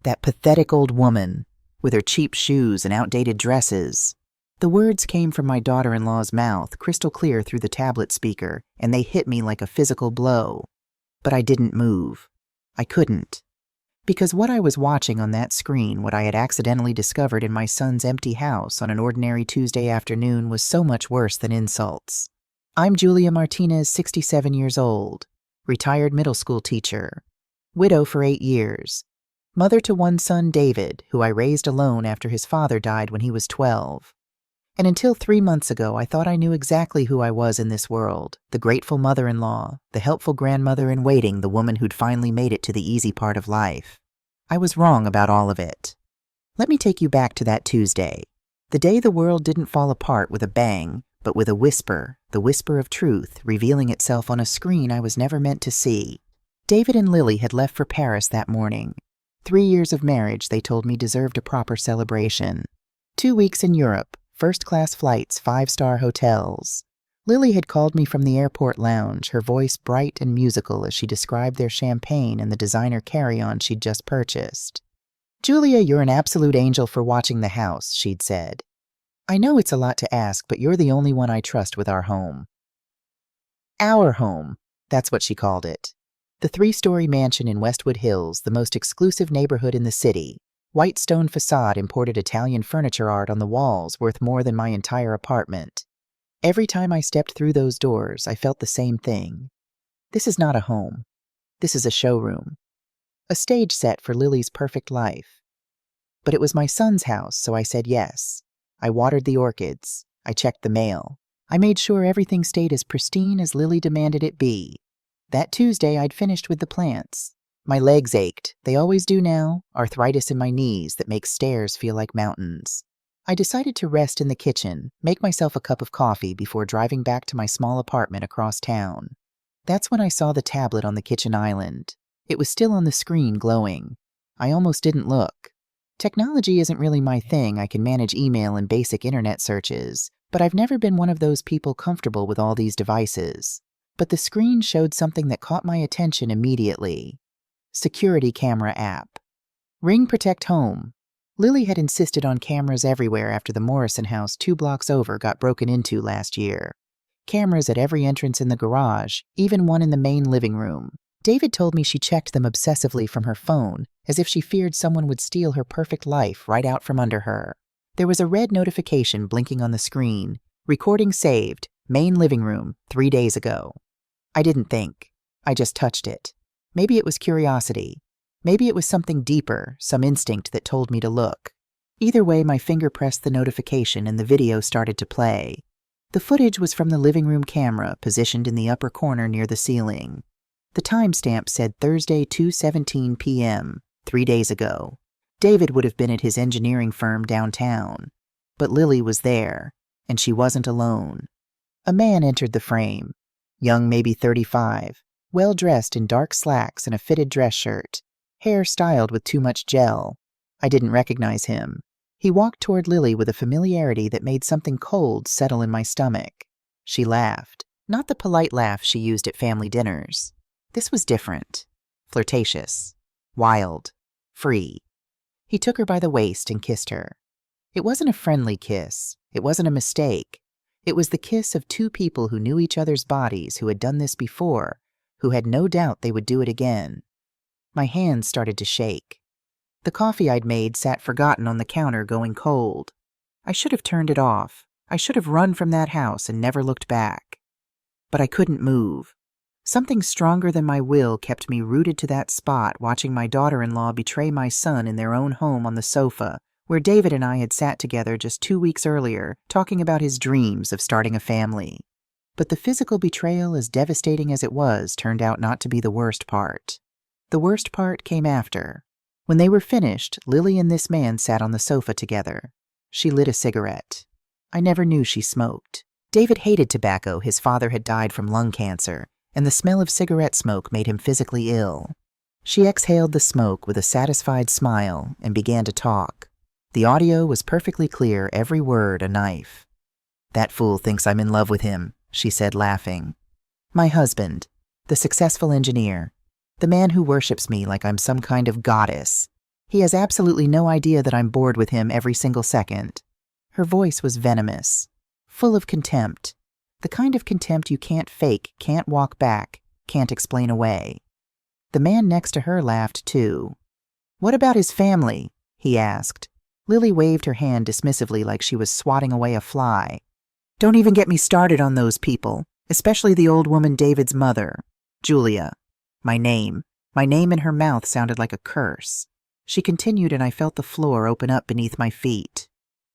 That pathetic old woman, with her cheap shoes and outdated dresses. The words came from my daughter-in-law's mouth, crystal clear through the tablet speaker, and they hit me like a physical blow. But I didn't move. I couldn't. Because what I was watching on that screen, what I had accidentally discovered in my son's empty house on an ordinary Tuesday afternoon, was so much worse than insults. I'm Julia Martinez, 67 years old, retired middle school teacher, widow for 8 years, mother to one son, David, who I raised alone after his father died when he was 12. And until 3 months ago, I thought I knew exactly who I was in this world, the grateful mother-in-law, the helpful grandmother in waiting, the woman who'd finally made it to the easy part of life. I was wrong about all of it. Let me take you back to that Tuesday, the day the world didn't fall apart with a bang, but with a whisper, the whisper of truth, revealing itself on a screen I was never meant to see. David and Lily had left for Paris that morning. 3 years of marriage, they told me, deserved a proper celebration. 2 weeks in Europe, first-class flights, 5-star hotels. Lily had called me from the airport lounge, her voice bright and musical as she described their champagne and the designer carry-on she'd just purchased. "Julia, you're an absolute angel for watching the house," she'd said. "I know it's a lot to ask, but you're the only one I trust with our home." Our home, that's what she called it. The 3-story mansion in Westwood Hills, the most exclusive neighborhood in the city. White stone facade, imported Italian furniture art on the walls, worth more than my entire apartment. Every time I stepped through those doors, I felt the same thing. This is not a home. This is a showroom. A stage set for Lily's perfect life. But it was my son's house, so I said yes. I watered the orchids. I checked the mail. I made sure everything stayed as pristine as Lily demanded it be. That Tuesday, I'd finished with the plants. My legs ached. They always do now. Arthritis in my knees that makes stairs feel like mountains. I decided to rest in the kitchen, make myself a cup of coffee before driving back to my small apartment across town. That's when I saw the tablet on the kitchen island. It was still on the screen, glowing. I almost didn't look. Technology isn't really my thing. I can manage email and basic internet searches, but I've never been one of those people comfortable with all these devices. But the screen showed something that caught my attention immediately. Security camera app. Ring Protect Home. Lily had insisted on cameras everywhere after the Morrison house 2 blocks over got broken into last year. Cameras at every entrance in the garage, even one in the main living room. David told me she checked them obsessively from her phone, as if she feared someone would steal her perfect life right out from under her. There was a red notification blinking on the screen. Recording saved. Main living room, 3 days ago. I didn't think. I just touched it. Maybe it was curiosity. Maybe it was something deeper, some instinct that told me to look. Either way, my finger pressed the notification and the video started to play. The footage was from the living room camera, positioned in the upper corner near the ceiling. The timestamp said Thursday, 2:17 p.m., 3 days ago. David would have been at his engineering firm downtown. But Lily was there, and she wasn't alone. A man entered the frame. Young, maybe 35, well-dressed in dark slacks and a fitted dress shirt, hair styled with too much gel. I didn't recognize him. He walked toward Lily with a familiarity that made something cold settle in my stomach. She laughed, not the polite laugh she used at family dinners. This was different, flirtatious, wild, free. He took her by the waist and kissed her. It wasn't a friendly kiss. It wasn't a mistake. It was the kiss of 2 people who knew each other's bodies, who had done this before, who had no doubt they would do it again. My hands started to shake. The coffee I'd made sat forgotten on the counter, going cold. I should have turned it off. I should have run from that house and never looked back. But I couldn't move. Something stronger than my will kept me rooted to that spot, watching my daughter-in-law betray my son in their own home on the sofa, where David and I had sat together just 2 weeks earlier, talking about his dreams of starting a family. But the physical betrayal, as devastating as it was, turned out not to be the worst part. The worst part came after. When they were finished, Lily and this man sat on the sofa together. She lit a cigarette. I never knew she smoked. David hated tobacco. His father had died from lung cancer, and the smell of cigarette smoke made him physically ill. She exhaled the smoke with a satisfied smile and began to talk. The audio was perfectly clear, every word a knife. "That fool thinks I'm in love with him," she said, laughing. "My husband, the successful engineer, the man who worships me like I'm some kind of goddess. He has absolutely no idea that I'm bored with him every single second. Her voice was venomous, full of contempt. The kind of contempt you can't fake, can't walk back, can't explain away. The man next to her laughed too. "What about his family?" he asked. Lily waved her hand dismissively like she was swatting away a fly. "Don't even get me started on those people, especially the old woman David's mother, Julia." My name in her mouth sounded like a curse. She continued and I felt the floor open up beneath my feet.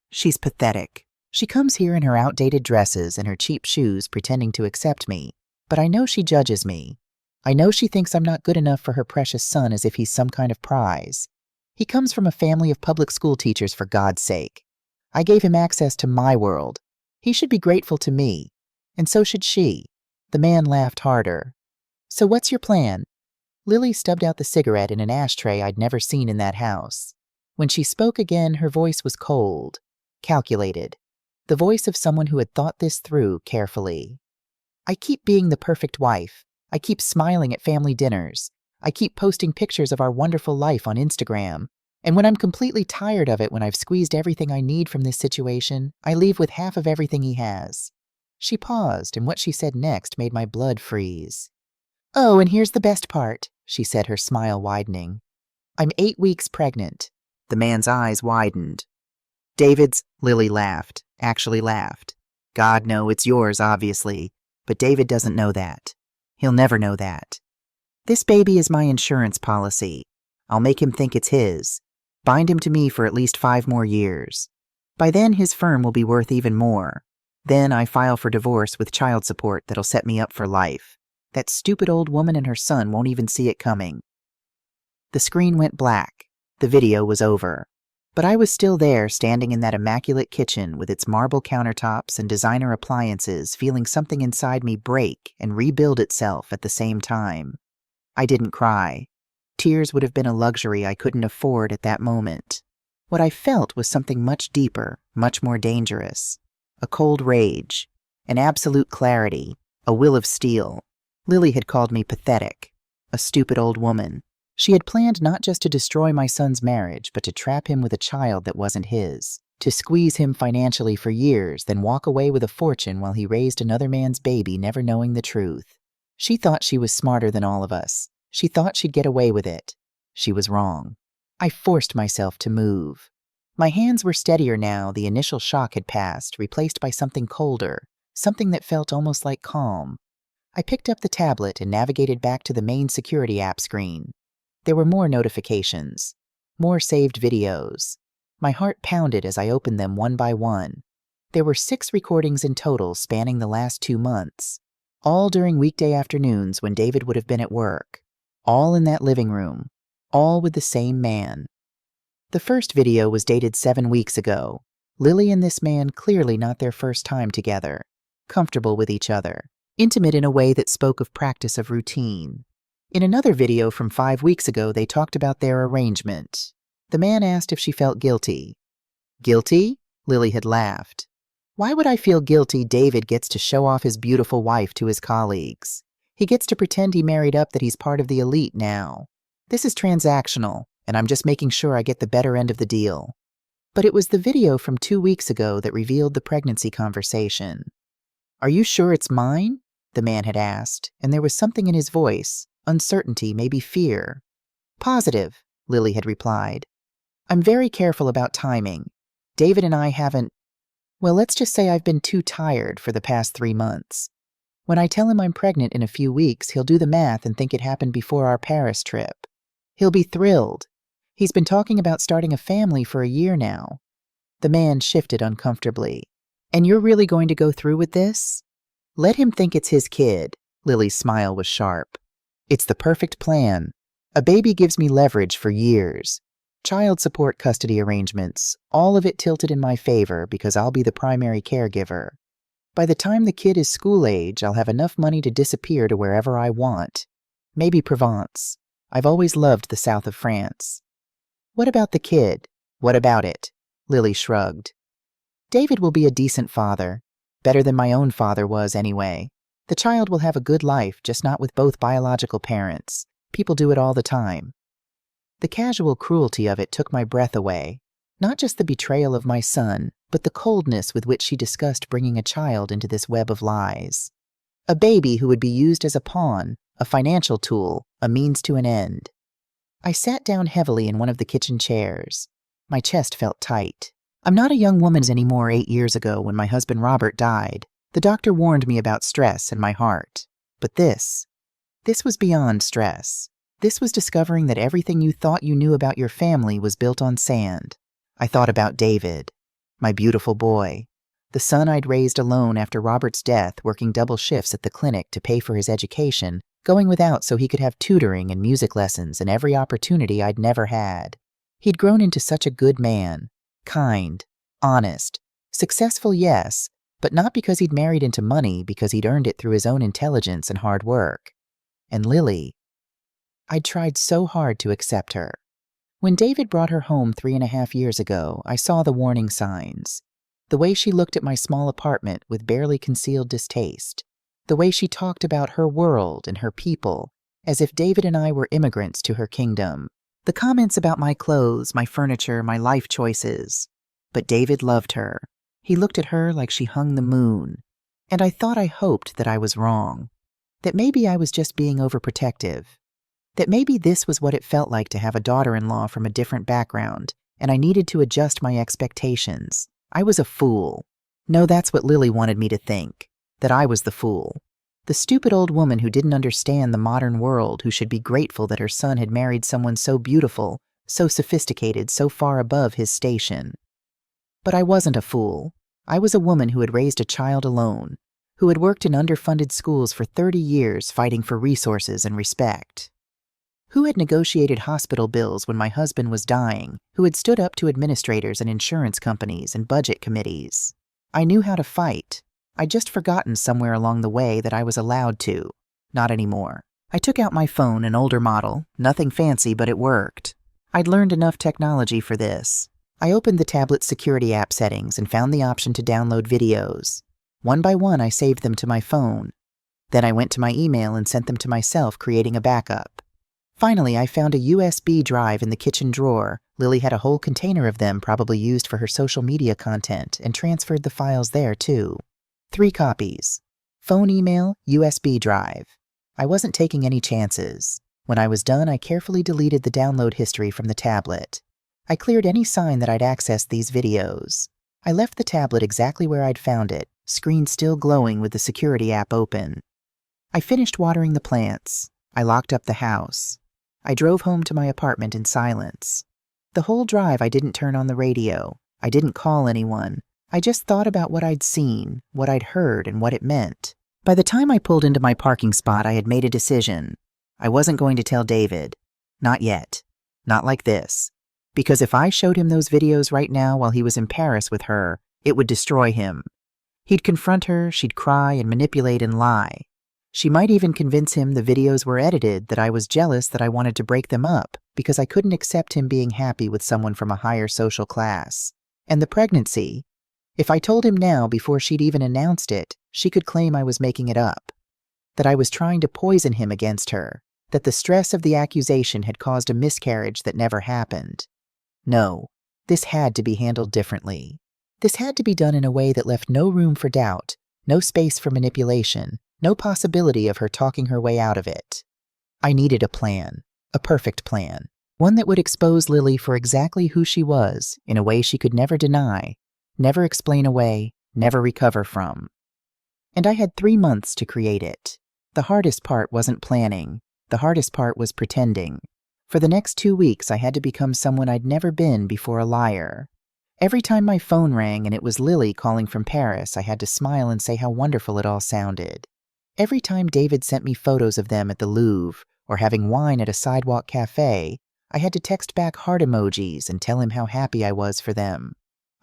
"She's pathetic. She comes here in her outdated dresses and her cheap shoes pretending to accept me, but I know she judges me. I know she thinks I'm not good enough for her precious son as if he's some kind of prize. He comes from a family of public school teachers, for God's sake. I gave him access to my world. He should be grateful to me, and so should she." The man laughed harder. "So what's your plan?" Lily stubbed out the cigarette in an ashtray I'd never seen in that house. When she spoke again, her voice was cold, calculated, the voice of someone who had thought this through carefully. "I keep being the perfect wife. I keep smiling at family dinners. I keep posting pictures of our wonderful life on Instagram. And when I'm completely tired of it, when I've squeezed everything I need from this situation, I leave with half of everything he has." She paused, and what she said next made my blood freeze. "Oh, and here's the best part," she said, her smile widening. "I'm 8 weeks pregnant." The man's eyes widened. "David's," Lily laughed, actually laughed. "God, no, it's yours, obviously. But David doesn't know that. He'll never know that. This baby is my insurance policy. I'll make him think it's his. Bind him to me for at least 5 more years. By then, his firm will be worth even more. Then I file for divorce with child support that'll set me up for life. That stupid old woman and her son won't even see it coming." The screen went black. The video was over. But I was still there, standing in that immaculate kitchen with its marble countertops and designer appliances, feeling something inside me break and rebuild itself at the same time. I didn't cry. Tears would have been a luxury I couldn't afford at that moment. What I felt was something much deeper, much more dangerous. A cold rage, an absolute clarity, a will of steel. Lily had called me pathetic, a stupid old woman. She had planned not just to destroy my son's marriage, but to trap him with a child that wasn't his, to squeeze him financially for years, then walk away with a fortune while he raised another man's baby, never knowing the truth. She thought she was smarter than all of us. She thought she'd get away with it. She was wrong. I forced myself to move. My hands were steadier now. The initial shock had passed, replaced by something colder, something that felt almost like calm. I picked up the tablet and navigated back to the main security app screen. There were more notifications, more saved videos. My heart pounded as I opened them one by one. There were 6 recordings in total spanning the last 2 months, all during weekday afternoons when David would have been at work, all in that living room, all with the same man. The first video was dated 7 weeks ago. Lily and this man clearly not their first time together, comfortable with each other, intimate in a way that spoke of practice of routine. In another video from 5 weeks ago, they talked about their arrangement. The man asked if she felt guilty. "Guilty?" Lily had laughed. "Why would I feel guilty? David gets to show off his beautiful wife to his colleagues. He gets to pretend he married up, that he's part of the elite now. This is transactional, and I'm just making sure I get the better end of the deal." But it was the video from 2 weeks ago that revealed the pregnancy conversation. "Are you sure it's mine?" the man had asked, and there was something in his voice, uncertainty, maybe fear. "Positive," Lily had replied. "I'm very careful about timing. David and I haven't, well, let's just say I've been too tired for the past 3 months. When I tell him I'm pregnant in a few weeks, he'll do the math and think it happened before our Paris trip. He'll be thrilled. He's been talking about starting a family for a year now." The man shifted uncomfortably. "And you're really going to go through with this?" "Let him think it's his kid." Lily's smile was sharp. "It's the perfect plan. A baby gives me leverage for years. Child support, custody arrangements, all of it tilted in my favor because I'll be the primary caregiver. By the time the kid is school age, I'll have enough money to disappear to wherever I want. Maybe Provence. I've always loved the south of France." "What about the kid? What about it?" Lily shrugged. "David will be a decent father. Better than my own father was, anyway. The child will have a good life, just not with both biological parents. People do it all the time." The casual cruelty of it took my breath away. Not just the betrayal of my son, but the coldness with which she discussed bringing a child into this web of lies. A baby who would be used as a pawn, a financial tool, a means to an end. I sat down heavily in one of the kitchen chairs. My chest felt tight. I'm not a young woman anymore 8 years ago when my husband Robert died. The doctor warned me about stress and my heart. But this was beyond stress. This was discovering that everything you thought you knew about your family was built on sand. I thought about David, my beautiful boy, the son I'd raised alone after Robert's death, working double shifts at the clinic to pay for his education, going without so he could have tutoring and music lessons and every opportunity I'd never had. He'd grown into such a good man, kind, honest, successful, yes, but not because he'd married into money, because he'd earned it through his own intelligence and hard work. And Lily, I'd tried so hard to accept her. When David brought her home 3.5 years ago, I saw the warning signs. The way she looked at my small apartment with barely concealed distaste. The way she talked about her world and her people, as if David and I were immigrants to her kingdom. The comments about my clothes, my furniture, my life choices. But David loved her. He looked at her like she hung the moon. And I hoped that I was wrong. That maybe I was just being overprotective. That maybe this was what it felt like to have a daughter-in-law from a different background, and I needed to adjust my expectations. I was a fool. No, that's what Lily wanted me to think. That I was the fool. The stupid old woman who didn't understand the modern world, who should be grateful that her son had married someone so beautiful, so sophisticated, so far above his station. But I wasn't a fool. I was a woman who had raised a child alone, who had worked in underfunded schools for 30 years fighting for resources and respect. Who had negotiated hospital bills when my husband was dying, who had stood up to administrators and insurance companies and budget committees. I knew how to fight. I'd just forgotten somewhere along the way that I was allowed to. Not anymore. I took out my phone, an older model, nothing fancy, but it worked. I'd learned enough technology for this. I opened the tablet's security app settings and found the option to download videos. One by one, I saved them to my phone. Then I went to my email and sent them to myself, creating a backup. Finally, I found a USB drive in the kitchen drawer. Lily had a whole container of them, probably used for her social media content, and transferred the files there, too. 3 copies. Phone, email, USB drive. I wasn't taking any chances. When I was done, I carefully deleted the download history from the tablet. I cleared any sign that I'd accessed these videos. I left the tablet exactly where I'd found it, screen still glowing with the security app open. I finished watering the plants. I locked up the house. I drove home to my apartment in silence. The whole drive I didn't turn on the radio. I didn't call anyone. I just thought about what I'd seen, what I'd heard, and what it meant. By the time I pulled into my parking spot, I had made a decision. I wasn't going to tell David. Not yet. Not like this. Because if I showed him those videos right now while he was in Paris with her, it would destroy him. He'd confront her, she'd cry and manipulate and lie. She might even convince him the videos were edited, that I was jealous, that I wanted to break them up, because I couldn't accept him being happy with someone from a higher social class. And the pregnancy. If I told him now, before she'd even announced it, she could claim I was making it up. That I was trying to poison him against her. That the stress of the accusation had caused a miscarriage that never happened. No, this had to be handled differently. This had to be done in a way that left no room for doubt, no space for manipulation, no possibility of her talking her way out of it. I needed a plan, a perfect plan, one that would expose Lily for exactly who she was in a way she could never deny, never explain away, never recover from. And I had 3 months to create it. The hardest part wasn't planning. The hardest part was pretending. For the next 2 weeks, I had to become someone I'd never been before, a liar. Every time my phone rang and it was Lily calling from Paris, I had to smile and say how wonderful it all sounded. Every time David sent me photos of them at the Louvre or having wine at a sidewalk cafe, I had to text back heart emojis and tell him how happy I was for them.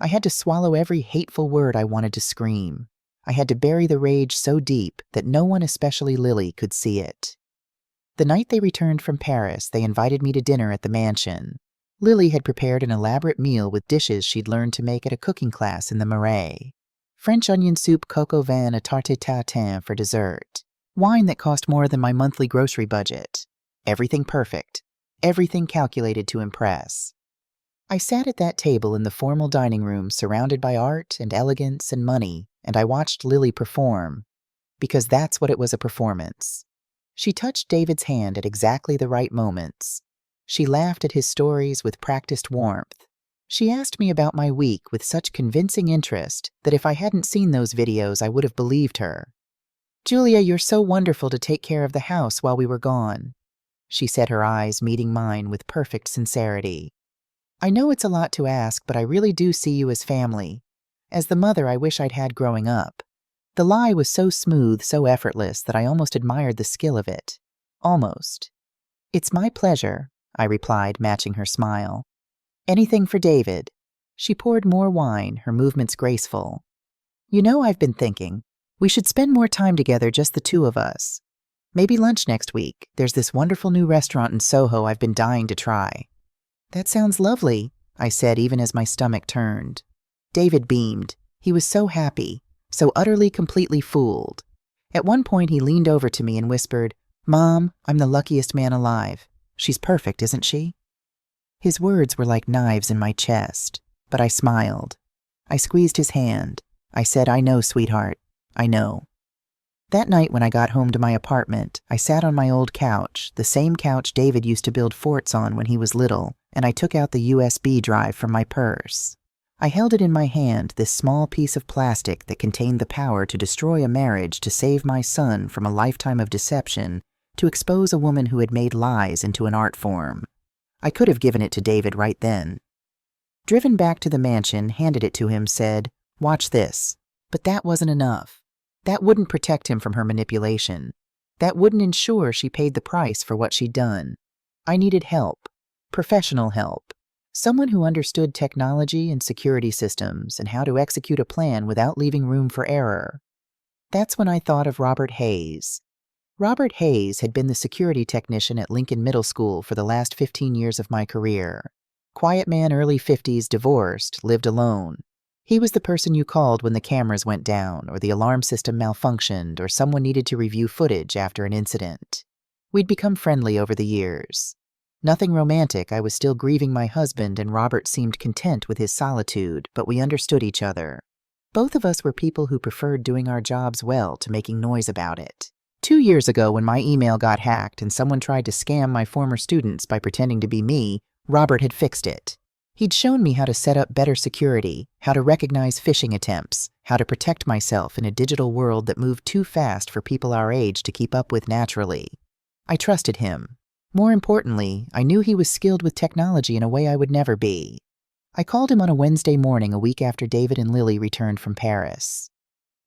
I had to swallow every hateful word I wanted to scream. I had to bury the rage so deep that no one, especially Lily, could see it. The night they returned from Paris, they invited me to dinner at the mansion. Lily had prepared an elaborate meal with dishes she'd learned to make at a cooking class in the Marais. French onion soup, coq au vin, a tarte tatin for dessert. Wine that cost more than my monthly grocery budget. Everything perfect. everything calculated to impress. I sat at that table in the formal dining room surrounded by art and elegance and money, and I watched Lily perform, because that's what it was, a performance. She touched David's hand at exactly the right moments. She laughed at his stories with practiced warmth. She asked me about my week with such convincing interest that if I hadn't seen those videos, I would have believed her. "Julia, you're so wonderful to take care of the house while we were gone," she said, her eyes meeting mine with perfect sincerity. "I know it's a lot to ask, but I really do see you as family, as the mother I wish I'd had growing up." The lie was so smooth, so effortless, that I almost admired the skill of it. Almost. "It's my pleasure," I replied, matching her smile. "Anything for David." She poured more wine, her movements graceful. "You know, I've been thinking, we should spend more time together, just the two of us. Maybe lunch next week. There's this wonderful new restaurant in Soho I've been dying to try." "That sounds lovely," I said, even as my stomach turned. David beamed. He was so happy, so utterly, completely fooled. At one point, he leaned over to me and whispered, "Mom, I'm the luckiest man alive. She's perfect, isn't she?" His words were like knives in my chest, but I smiled. I squeezed his hand. I said, "I know, sweetheart. I know." That night when I got home to my apartment, I sat on my old couch, the same couch David used to build forts on when he was little, and I took out the USB drive from my purse. I held it in my hand, this small piece of plastic that contained the power to destroy a marriage, to save my son from a lifetime of deception, to expose a woman who had made lies into an art form. I could have given it to David right then. Driven back to the mansion, handed it to him, said, "Watch this." But that wasn't enough. That wouldn't protect him from her manipulation. That wouldn't ensure she paid the price for what she'd done. I needed help. Professional help. Someone who understood technology and security systems and how to execute a plan without leaving room for error. That's when I thought of Robert Hayes. Robert Hayes had been the security technician at Lincoln Middle School for the last 15 years of my career. Quiet man, early 50s, divorced, lived alone. He was the person you called when the cameras went down, or the alarm system malfunctioned, or someone needed to review footage after an incident. We'd become friendly over the years. Nothing romantic. I was still grieving my husband, and Robert seemed content with his solitude, but we understood each other. Both of us were people who preferred doing our jobs well to making noise about it. 2 years ago, when my email got hacked and someone tried to scam my former students by pretending to be me, Robert had fixed it. He'd shown me how to set up better security, how to recognize phishing attempts, how to protect myself in a digital world that moved too fast for people our age to keep up with naturally. I trusted him. More importantly, I knew he was skilled with technology in a way I would never be. I called him on a Wednesday morning a week after David and Lily returned from Paris.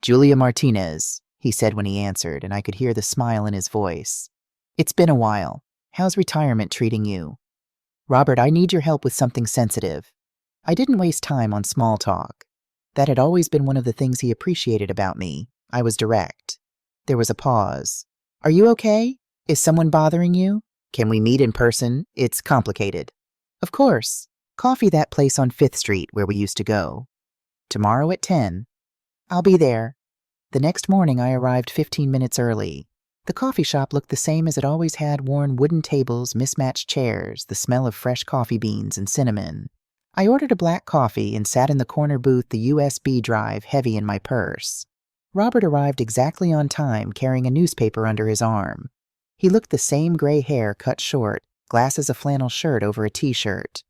"Julia Martinez," he said when he answered, and I could hear the smile in his voice. "It's been a while. How's retirement treating you?" "Robert, I need your help with something sensitive." I didn't waste time on small talk. That had always been one of the things he appreciated about me. I was direct. There was a pause. "Are you okay? Is someone bothering you? Can we meet in person? It's complicated." "Of course. Coffee, that place on 5th Street where we used to go." "Tomorrow at 10. "I'll be there." The next morning I arrived 15 minutes early. The coffee shop looked the same as it always had: worn wooden tables, mismatched chairs, the smell of fresh coffee beans and cinnamon. I ordered a black coffee and sat in the corner booth, the USB drive heavy in my purse. Robert arrived exactly on time, carrying a newspaper under his arm. He looked the same, gray hair cut short, glasses, a flannel shirt over a t-shirt.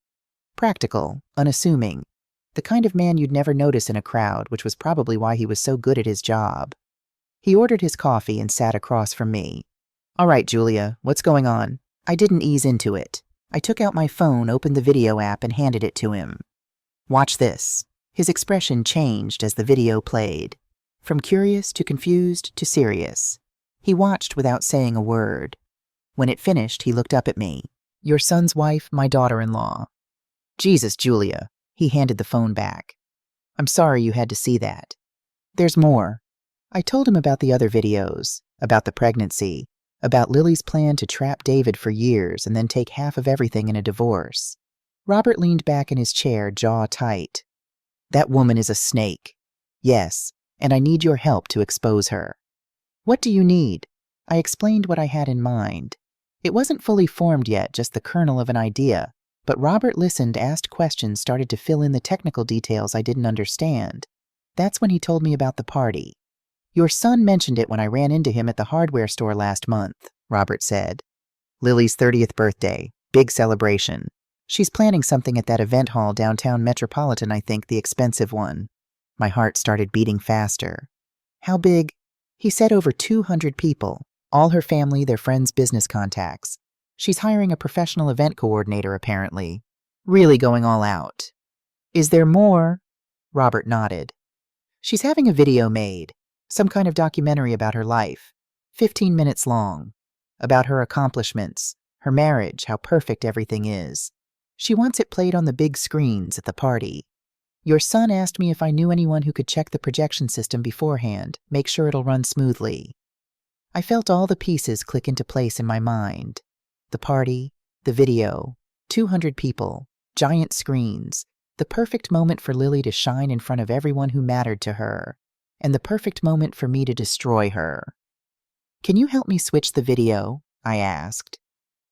Practical, unassuming, the kind of man you'd never notice in a crowd, which was probably why he was so good at his job. He ordered his coffee and sat across from me. "All right, Julia, what's going on?" I didn't ease into it. I took out my phone, opened the video app, and handed it to him. "Watch this." His expression changed as the video played, from curious to confused to serious. He watched without saying a word. When it finished, he looked up at me. "Your son's wife, my daughter-in-law." "Jesus, Julia." He handed the phone back. "I'm sorry you had to see that. There's more." I told him about the other videos, about the pregnancy, about Lily's plan to trap David for years and then take half of everything in a divorce. Robert leaned back in his chair, jaw tight. "That woman is a snake. Yes, and I need your help to expose her." "What do you need?" I explained what I had in mind. It wasn't fully formed yet, just the kernel of an idea, but Robert listened, asked questions, started to fill in the technical details I didn't understand. That's when he told me about the party. Your son mentioned it when I ran into him at the hardware store last month, Robert said. Lily's 30th birthday. Big celebration. She's planning something at that event hall downtown Metropolitan, I think, the expensive one. My heart started beating faster. How big? He said over 200 people. All her family, their friends' business contacts. She's hiring a professional event coordinator, apparently. Really going all out. Is there more? Robert nodded. She's having a video made. Some kind of documentary about her life. 15 minutes long. About her accomplishments, her marriage, how perfect everything is. She wants it played on the big screens at the party. Your son asked me if I knew anyone who could check the projection system beforehand, make sure it'll run smoothly. I felt all the pieces click into place in my mind. The party, the video, 200 people, giant screens, the perfect moment for Lily to shine in front of everyone who mattered to her, and the perfect moment for me to destroy her. Can you help me switch the video? I asked.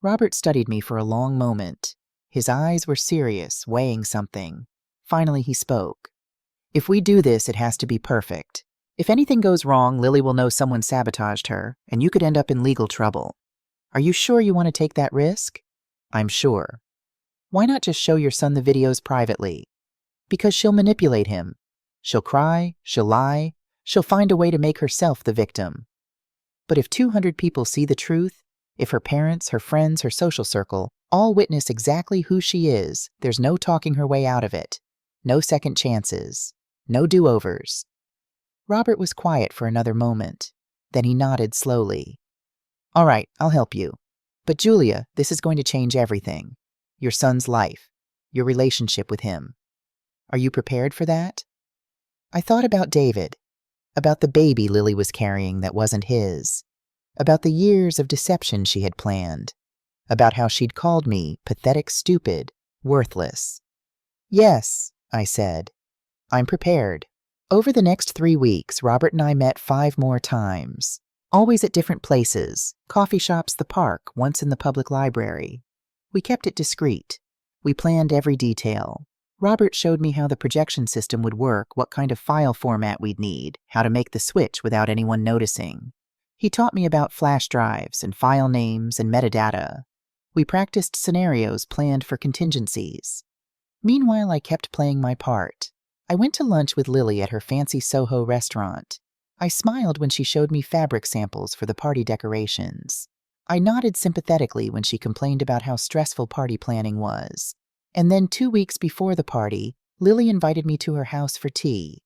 Robert studied me for a long moment. His eyes were serious, weighing something. Finally, he spoke. If we do this, it has to be perfect. If anything goes wrong, Lily will know someone sabotaged her, and you could end up in legal trouble. Are you sure you want to take that risk? I'm sure. Why not just show your son the videos privately? Because she'll manipulate him. She'll cry, she'll lie, she'll find a way to make herself the victim. But if 200 people see the truth, if her parents, her friends, her social circle all witness exactly who she is, there's no talking her way out of it. No second chances. No do-overs. Robert was quiet for another moment. Then he nodded slowly. All right, I'll help you. But Julia, this is going to change everything. Your son's life. Your relationship with him. Are you prepared for that? I thought about David. About the baby Lily was carrying that wasn't his. About the years of deception she had planned. About how she'd called me pathetic, stupid, worthless. Yes, I said. I'm prepared. Over the next 3 weeks, Robert and I met 5 more times. Always at different places. Coffee shops, the park, once in the public library. We kept it discreet. We planned every detail. Robert showed me how the projection system would work, what kind of file format we'd need, how to make the switch without anyone noticing. He taught me about flash drives and file names and metadata. We practiced scenarios planned for contingencies. Meanwhile, I kept playing my part. I went to lunch with Lily at her fancy Soho restaurant. I smiled when she showed me fabric samples for the party decorations. I nodded sympathetically when she complained about how stressful party planning was. And then 2 weeks before the party, Lily invited me to her house for tea.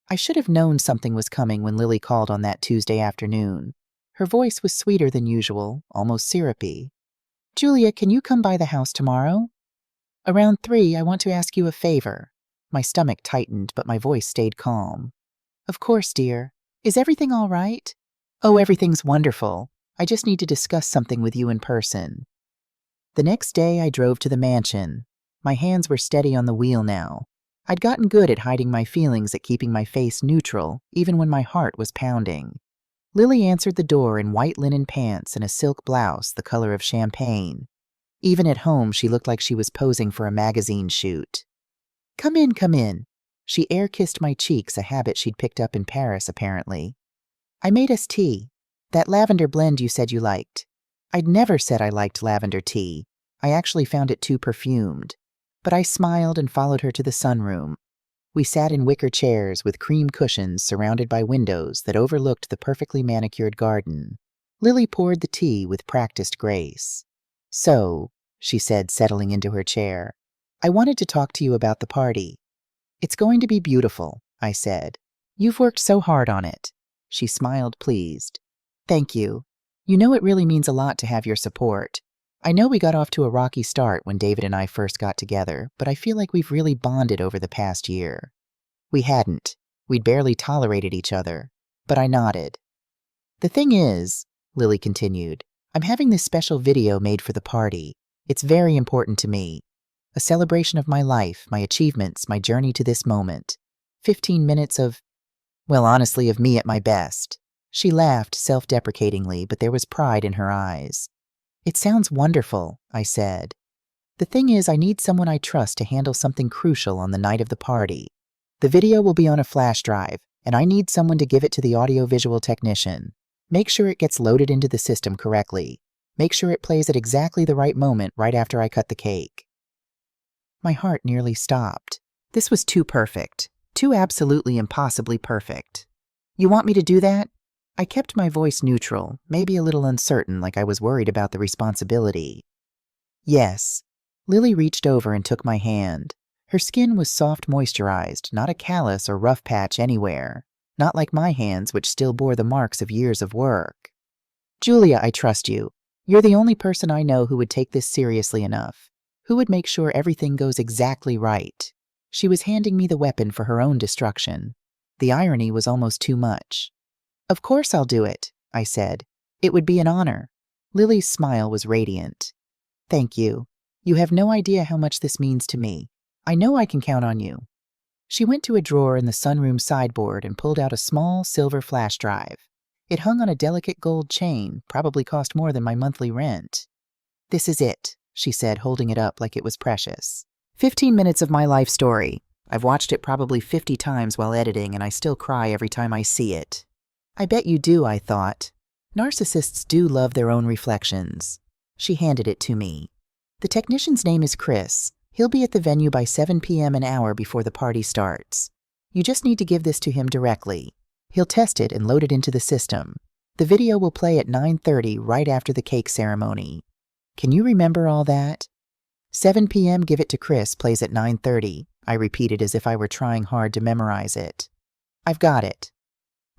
I should have known something was coming when Lily called on that Tuesday afternoon. Her voice was sweeter than usual, almost syrupy. Julia, can you come by the house tomorrow? Around 3, I want to ask you a favor. My stomach tightened, but my voice stayed calm. Of course, dear. Is everything all right? Oh, everything's wonderful. I just need to discuss something with you in person. The next day, I drove to the mansion. My hands were steady on the wheel now. I'd gotten good at hiding my feelings, at keeping my face neutral, even when my heart was pounding. Lily answered the door in white linen pants and a silk blouse the color of champagne. Even at home, she looked like she was posing for a magazine shoot. Come in, come in. She air-kissed my cheeks, a habit she'd picked up in Paris, apparently. I made us tea. That lavender blend you said you liked. I'd never said I liked lavender tea. I actually found it too perfumed. But I smiled and followed her to the sunroom. We sat in wicker chairs with cream cushions surrounded by windows that overlooked the perfectly manicured garden. Lily poured the tea with practiced grace. So, she said, settling into her chair, I wanted to talk to you about the party. It's going to be beautiful, I said. You've worked so hard on it. She smiled, pleased. Thank you. You know it really means a lot to have your support. I know we got off to a rocky start when David and I first got together, but I feel like we've really bonded over the past year. We hadn't. We'd barely tolerated each other. But I nodded. The thing is, Lily continued, I'm having this special video made for the party. It's very important to me. A celebration of my life, my achievements, my journey to this moment. 15 minutes of, well, honestly, of me at my best. She laughed self-deprecatingly, but there was pride in her eyes. It sounds wonderful, I said. The thing is, I need someone I trust to handle something crucial on the night of the party. The video will be on a flash drive, and I need someone to give it to the audiovisual technician. Make sure it gets loaded into the system correctly. Make sure it plays at exactly the right moment right after I cut the cake. My heart nearly stopped. This was too perfect. Too absolutely impossibly perfect. You want me to do that? I kept my voice neutral, maybe a little uncertain, like I was worried about the responsibility. Yes. Lily reached over and took my hand. Her skin was soft moisturized, not a callus or rough patch anywhere. Not like my hands, which still bore the marks of years of work. Julia, I trust you. You're the only person I know who would take this seriously enough. Who would make sure everything goes exactly right. She was handing me the weapon for her own destruction. The irony was almost too much. Of course I'll do it, I said. It would be an honor. Lily's smile was radiant. Thank you. You have no idea how much this means to me. I know I can count on you. She went to a drawer in the sunroom sideboard and pulled out a small silver flash drive. It hung on a delicate gold chain, probably cost more than my monthly rent. This is it, she said, holding it up like it was precious. 15 minutes of my life story. I've watched it probably 50 times while editing, and I still cry every time I see it. I bet you do, I thought. Narcissists do love their own reflections. She handed it to me. The technician's name is Chris. He'll be at the venue by 7 p.m. an hour before the party starts. You just need to give this to him directly. He'll test it and load it into the system. The video will play at 9:30 right after the cake ceremony. Can you remember all that? 7 p.m. give it to Chris plays at 9:30, I repeated as if I were trying hard to memorize it. I've got it.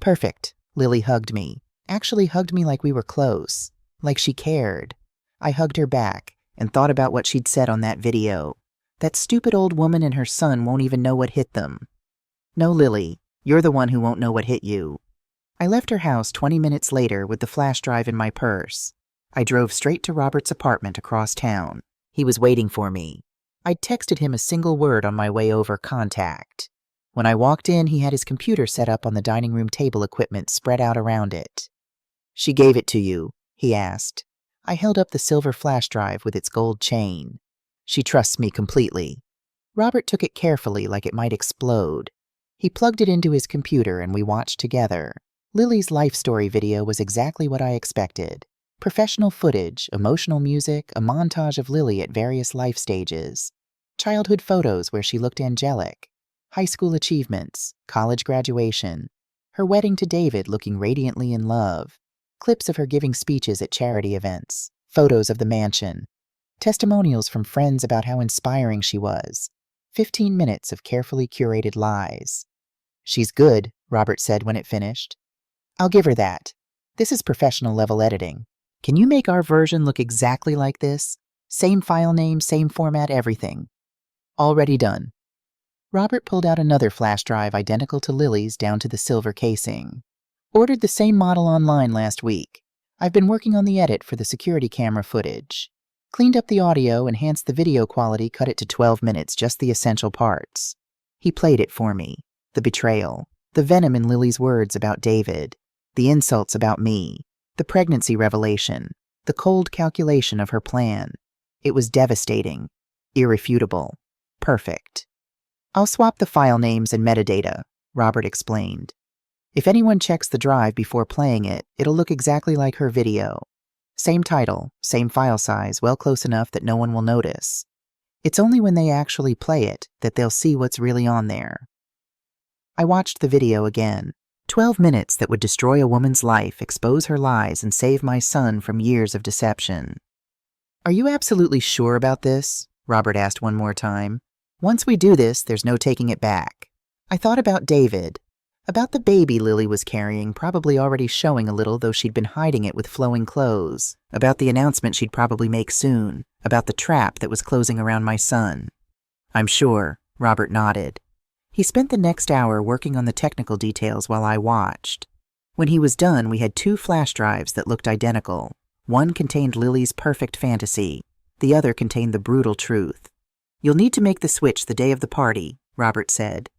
Perfect. Lily hugged me. Actually hugged me like we were close. Like she cared. I hugged her back and thought about what she'd said on that video. That stupid old woman and her son won't even know what hit them. No, Lily, you're the one who won't know what hit you. I left her house 20 minutes later with the flash drive in my purse. I drove straight to Robert's apartment across town. He was waiting for me. I'd texted him a single word on my way over, contact. When I walked in, he had his computer set up on the dining room table equipment spread out around it. She gave it to you, he asked. I held up the silver flash drive with its gold chain. She trusts me completely. Robert took it carefully like it might explode. He plugged it into his computer and we watched together. Lily's life story video was exactly what I expected. Professional footage, emotional music, a montage of Lily at various life stages. Childhood photos where she looked angelic. High school achievements, college graduation. Her wedding to David looking radiantly in love. Clips of her giving speeches at charity events. Photos of the mansion. Testimonials from friends about how inspiring she was. 15 minutes of carefully curated lies. She's good, Robert said when it finished. I'll give her that. This is professional level editing. Can you make our version look exactly like this? Same file name, same format, everything. Already done. Robert pulled out another flash drive identical to Lily's down to the silver casing. Ordered the same model online last week. I've been working on the edit for the security camera footage. Cleaned up the audio, enhanced the video quality, cut it to 12 minutes, just the essential parts. He played it for me. The betrayal. The venom in Lily's words about David. The insults about me. The pregnancy revelation. The cold calculation of her plan. It was devastating. Irrefutable. Perfect. I'll swap the file names and metadata, Robert explained. If anyone checks the drive before playing it, it'll look exactly like her video. Same title, same file size, well close enough that no one will notice. It's only when they actually play it that they'll see what's really on there. I watched the video again. 12 minutes that would destroy a woman's life, expose her lies, and save my son from years of deception. Are you absolutely sure about this? Robert asked one more time. Once we do this, there's no taking it back. I thought about David. About the baby Lily was carrying, probably already showing a little, though she'd been hiding it with flowing clothes. About the announcement she'd probably make soon. About the trap that was closing around my son. I'm sure, Robert nodded. He spent the next hour working on the technical details while I watched. When he was done, we had 2 flash drives that looked identical. One contained Lily's perfect fantasy. The other contained the brutal truth. You'll need to make the switch the day of the party, Robert said.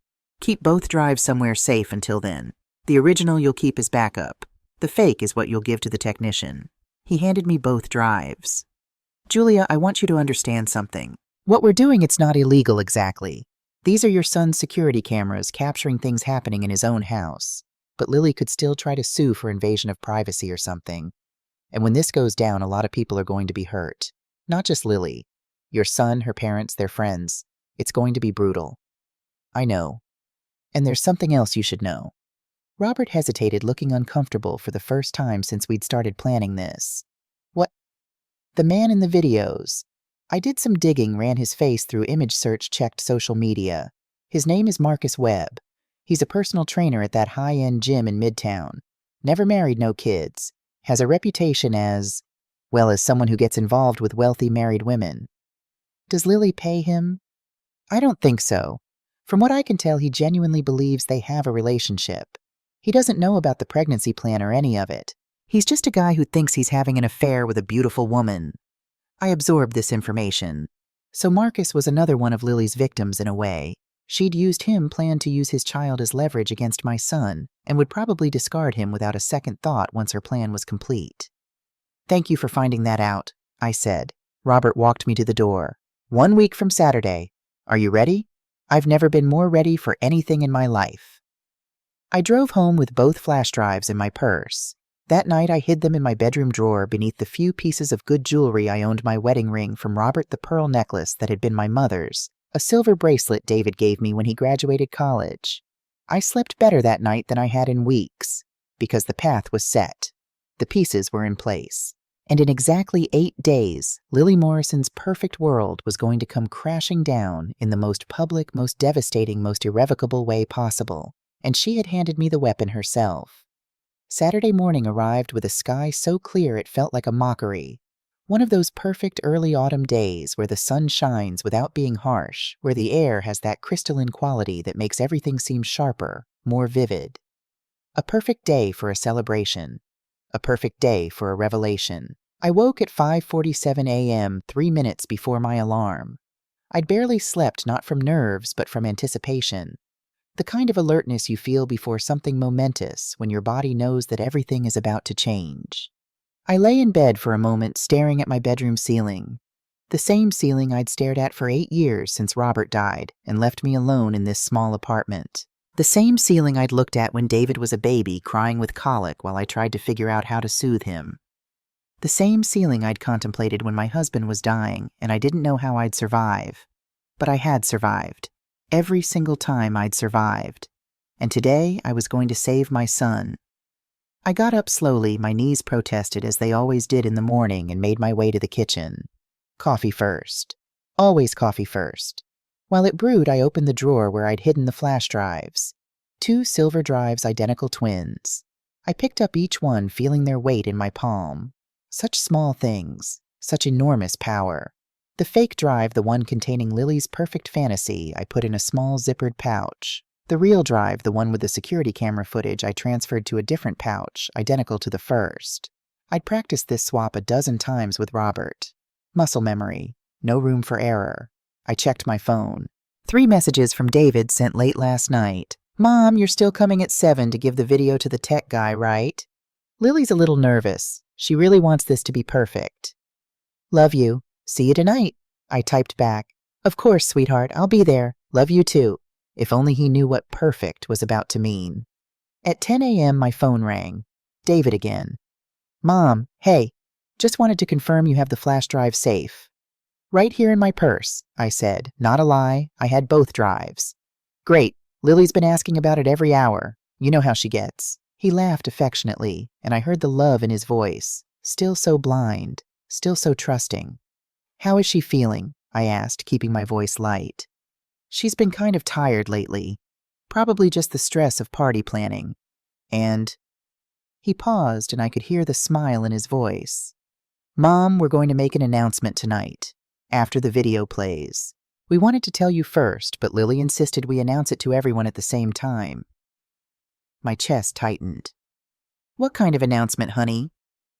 Keep both drives somewhere safe until then. The original you'll keep as backup. The fake is what you'll give to the technician. He handed me both drives. Julia, I want you to understand something. What we're doing, it's not illegal exactly. These are your son's security cameras capturing things happening in his own house. But Lily could still try to sue for invasion of privacy or something. And when this goes down, a lot of people are going to be hurt. Not just Lily. Your son, her parents, their friends. It's going to be brutal. I know. And there's something else you should know. Robert hesitated, looking uncomfortable for the first time since we'd started planning this. What? The man in the videos. I did some digging, ran his face through image search, checked social media. His name is Marcus Webb. He's a personal trainer at that high-end gym in Midtown. Never married, no kids. Has a reputation as, well, as someone who gets involved with wealthy married women. Does Lily pay him? I don't think so. From what I can tell, he genuinely believes they have a relationship. He doesn't know about the pregnancy plan or any of it. He's just a guy who thinks he's having an affair with a beautiful woman. I absorbed this information. So Marcus was another one of Lily's victims in a way. She'd used him, planned to use his child as leverage against my son, and would probably discard him without a second thought once her plan was complete. Thank you for finding that out, I said. Robert walked me to the door. 1 week from Saturday. Are you ready? I've never been more ready for anything in my life. I drove home with both flash drives in my purse. That night I hid them in my bedroom drawer beneath the few pieces of good jewelry I owned: my wedding ring from Robert, the pearl necklace that had been my mother's, a silver bracelet David gave me when he graduated college. I slept better that night than I had in weeks, because the path was set. The pieces were in place. And in exactly 8 days, Lily Morrison's perfect world was going to come crashing down in the most public, most devastating, most irrevocable way possible. And she had handed me the weapon herself. Saturday morning arrived with a sky so clear it felt like a mockery. One of those perfect early autumn days where the sun shines without being harsh, where the air has that crystalline quality that makes everything seem sharper, more vivid. A perfect day for a celebration. A perfect day for a revelation. I woke at 5:47 a.m., 3 minutes before my alarm. I'd barely slept, not from nerves, but from anticipation. The kind of alertness you feel before something momentous, when your body knows that everything is about to change. I lay in bed for a moment, staring at my bedroom ceiling. The same ceiling I'd stared at for 8 years since Robert died and left me alone in this small apartment. The same ceiling I'd looked at when David was a baby, crying with colic while I tried to figure out how to soothe him. The same ceiling I'd contemplated when my husband was dying, and I didn't know how I'd survive. But I had survived. Every single time I'd survived. And today I was going to save my son. I got up slowly, my knees protested as they always did in the morning, and made my way to the kitchen. Coffee first. Always coffee first. While it brewed, I opened the drawer where I'd hidden the flash drives. 2 silver drives, identical twins. I picked up each one, feeling their weight in my palm. Such small things. Such enormous power. The fake drive, the one containing Lily's perfect fantasy, I put in a small zippered pouch. The real drive, the one with the security camera footage, I transferred to a different pouch, identical to the first. I'd practiced this swap a dozen times with Robert. Muscle memory. No room for error. I checked my phone. 3 messages from David sent late last night. Mom, you're still coming at 7 to give the video to the tech guy, right? Lily's a little nervous. She really wants this to be perfect. Love you. See you tonight. I typed back. Of course, sweetheart, I'll be there. Love you too. If only he knew what perfect was about to mean. At 10 a.m., my phone rang. David again. Mom, hey, just wanted to confirm you have the flash drive safe. Right here in my purse, I said. Not a lie, I had both drives. Great, Lily's been asking about it every hour. You know how she gets. He laughed affectionately, and I heard the love in his voice. Still so blind, still so trusting. How is she feeling? I asked, keeping my voice light. She's been kind of tired lately. Probably just the stress of party planning. And... He paused, and I could hear the smile in his voice. Mom, we're going to make an announcement tonight, after the video plays. We wanted to tell you first, but Lily insisted we announce it to everyone at the same time. My chest tightened. What kind of announcement, honey?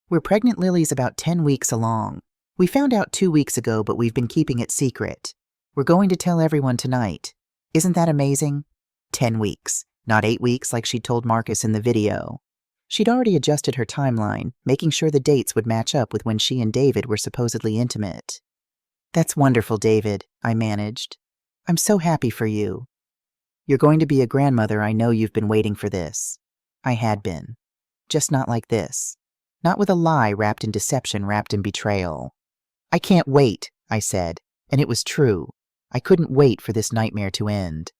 We're pregnant. Lily's about 10 weeks along. We found out 2 weeks ago, but we've been keeping it secret. We're going to tell everyone tonight. Isn't that amazing? 10 weeks, not 8 weeks like she told Marcus in the video. She'd already adjusted her timeline, making sure the dates would match up with when she and David were supposedly intimate. "That's wonderful, David," I managed. "I'm so happy for you. You're going to be a grandmother. I know you've been waiting for this." I had been. Just not like this. Not with a lie wrapped in deception, wrapped in betrayal. "I can't wait," I said, and it was true. I couldn't wait for this nightmare to end.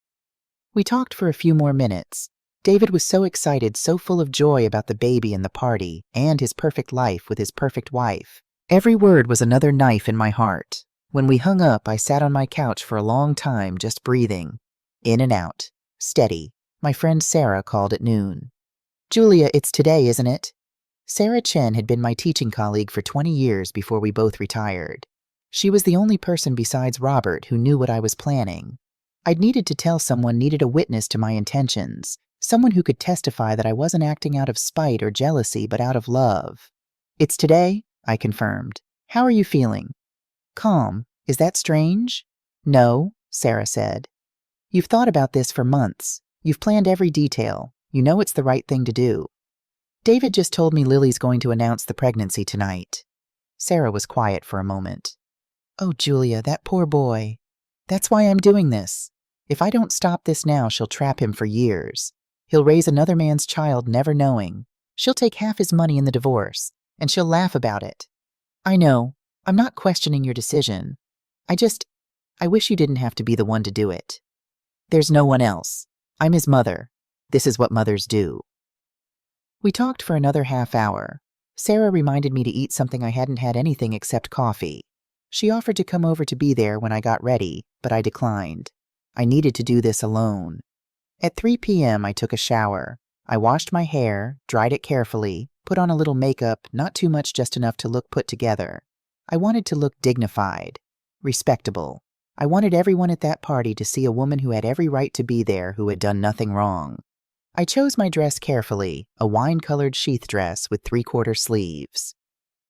We talked for a few more minutes. David was so excited, so full of joy about the baby and the party, and his perfect life with his perfect wife. Every word was another knife in my heart. When we hung up, I sat on my couch for a long time, just breathing. In and out. Steady. My friend Sarah called at noon. "Julia, it's today, isn't it?" Sarah Chen had been my teaching colleague for 20 years before we both retired. She was the only person besides Robert who knew what I was planning. I'd needed to tell someone, needed a witness to my intentions, someone who could testify that I wasn't acting out of spite or jealousy, but out of love. "It's today," I confirmed. "How are you feeling?" "Calm. Is that strange?" "No," Sarah said. "You've thought about this for months. You've planned every detail. You know it's the right thing to do." "David just told me Lily's going to announce the pregnancy tonight." Sarah was quiet for a moment. "Oh, Julia, that poor boy. That's why I'm doing this. If I don't stop this now, she'll trap him for years. He'll raise another man's child never knowing. She'll take half his money in the divorce, and she'll laugh about it. I know. I'm not questioning your decision. I wish you didn't have to be the one to do it. There's no one else. I'm his mother. This is what mothers do." We talked for another half hour. Sarah reminded me to eat something. I hadn't had anything except coffee. She offered to come over to be there when I got ready, but I declined. I needed to do this alone. At 3 p.m., I took a shower. I washed my hair, dried it carefully, put on a little makeup, not too much, just enough to look put together. I wanted to look dignified, respectable. I wanted everyone at that party to see a woman who had every right to be there, who had done nothing wrong. I chose my dress carefully, a wine-colored sheath dress with 3/4 sleeves.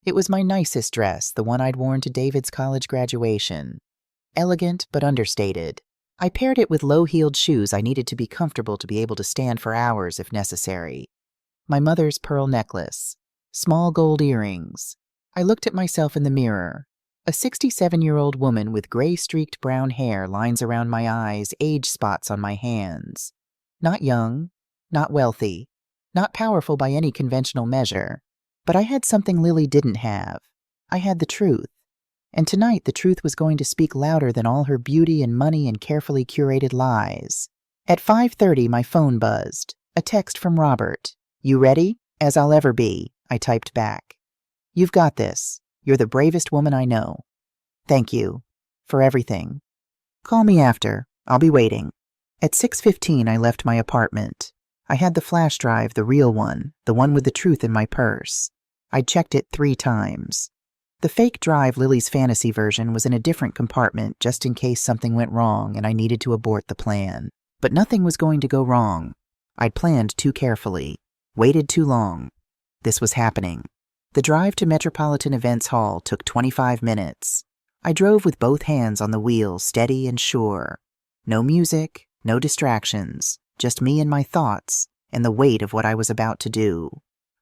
It was my nicest dress, the one I'd worn to David's college graduation. Elegant but understated. I paired it with low-heeled shoes. I needed to be comfortable to be able to stand for hours if necessary. My mother's pearl necklace. Small gold earrings. I looked at myself in the mirror. A 67-year-old woman with gray-streaked brown hair, lines around my eyes, age spots on my hands. Not young, not wealthy, not powerful by any conventional measure. But I had something Lily didn't have. I had the truth. And tonight the truth was going to speak louder than all her beauty and money and carefully curated lies. At 5:30, my phone buzzed. A text from Robert. "You ready?" "As I'll ever be," I typed back. "You've got this. You're the bravest woman I know. Thank you. For everything. Call me after. I'll be waiting." At 6:15, I left my apartment. I had the flash drive, the real one, the one with the truth in my purse. I'd checked it 3 times. The fake drive, Lily's fantasy version, was in a different compartment just in case something went wrong and I needed to abort the plan. But nothing was going to go wrong. I'd planned too carefully, waited too long. This was happening. The drive to Metropolitan Events Hall took 25 minutes. I drove with both hands on the wheel, steady and sure. No music, no distractions, just me and my thoughts, and the weight of what I was about to do.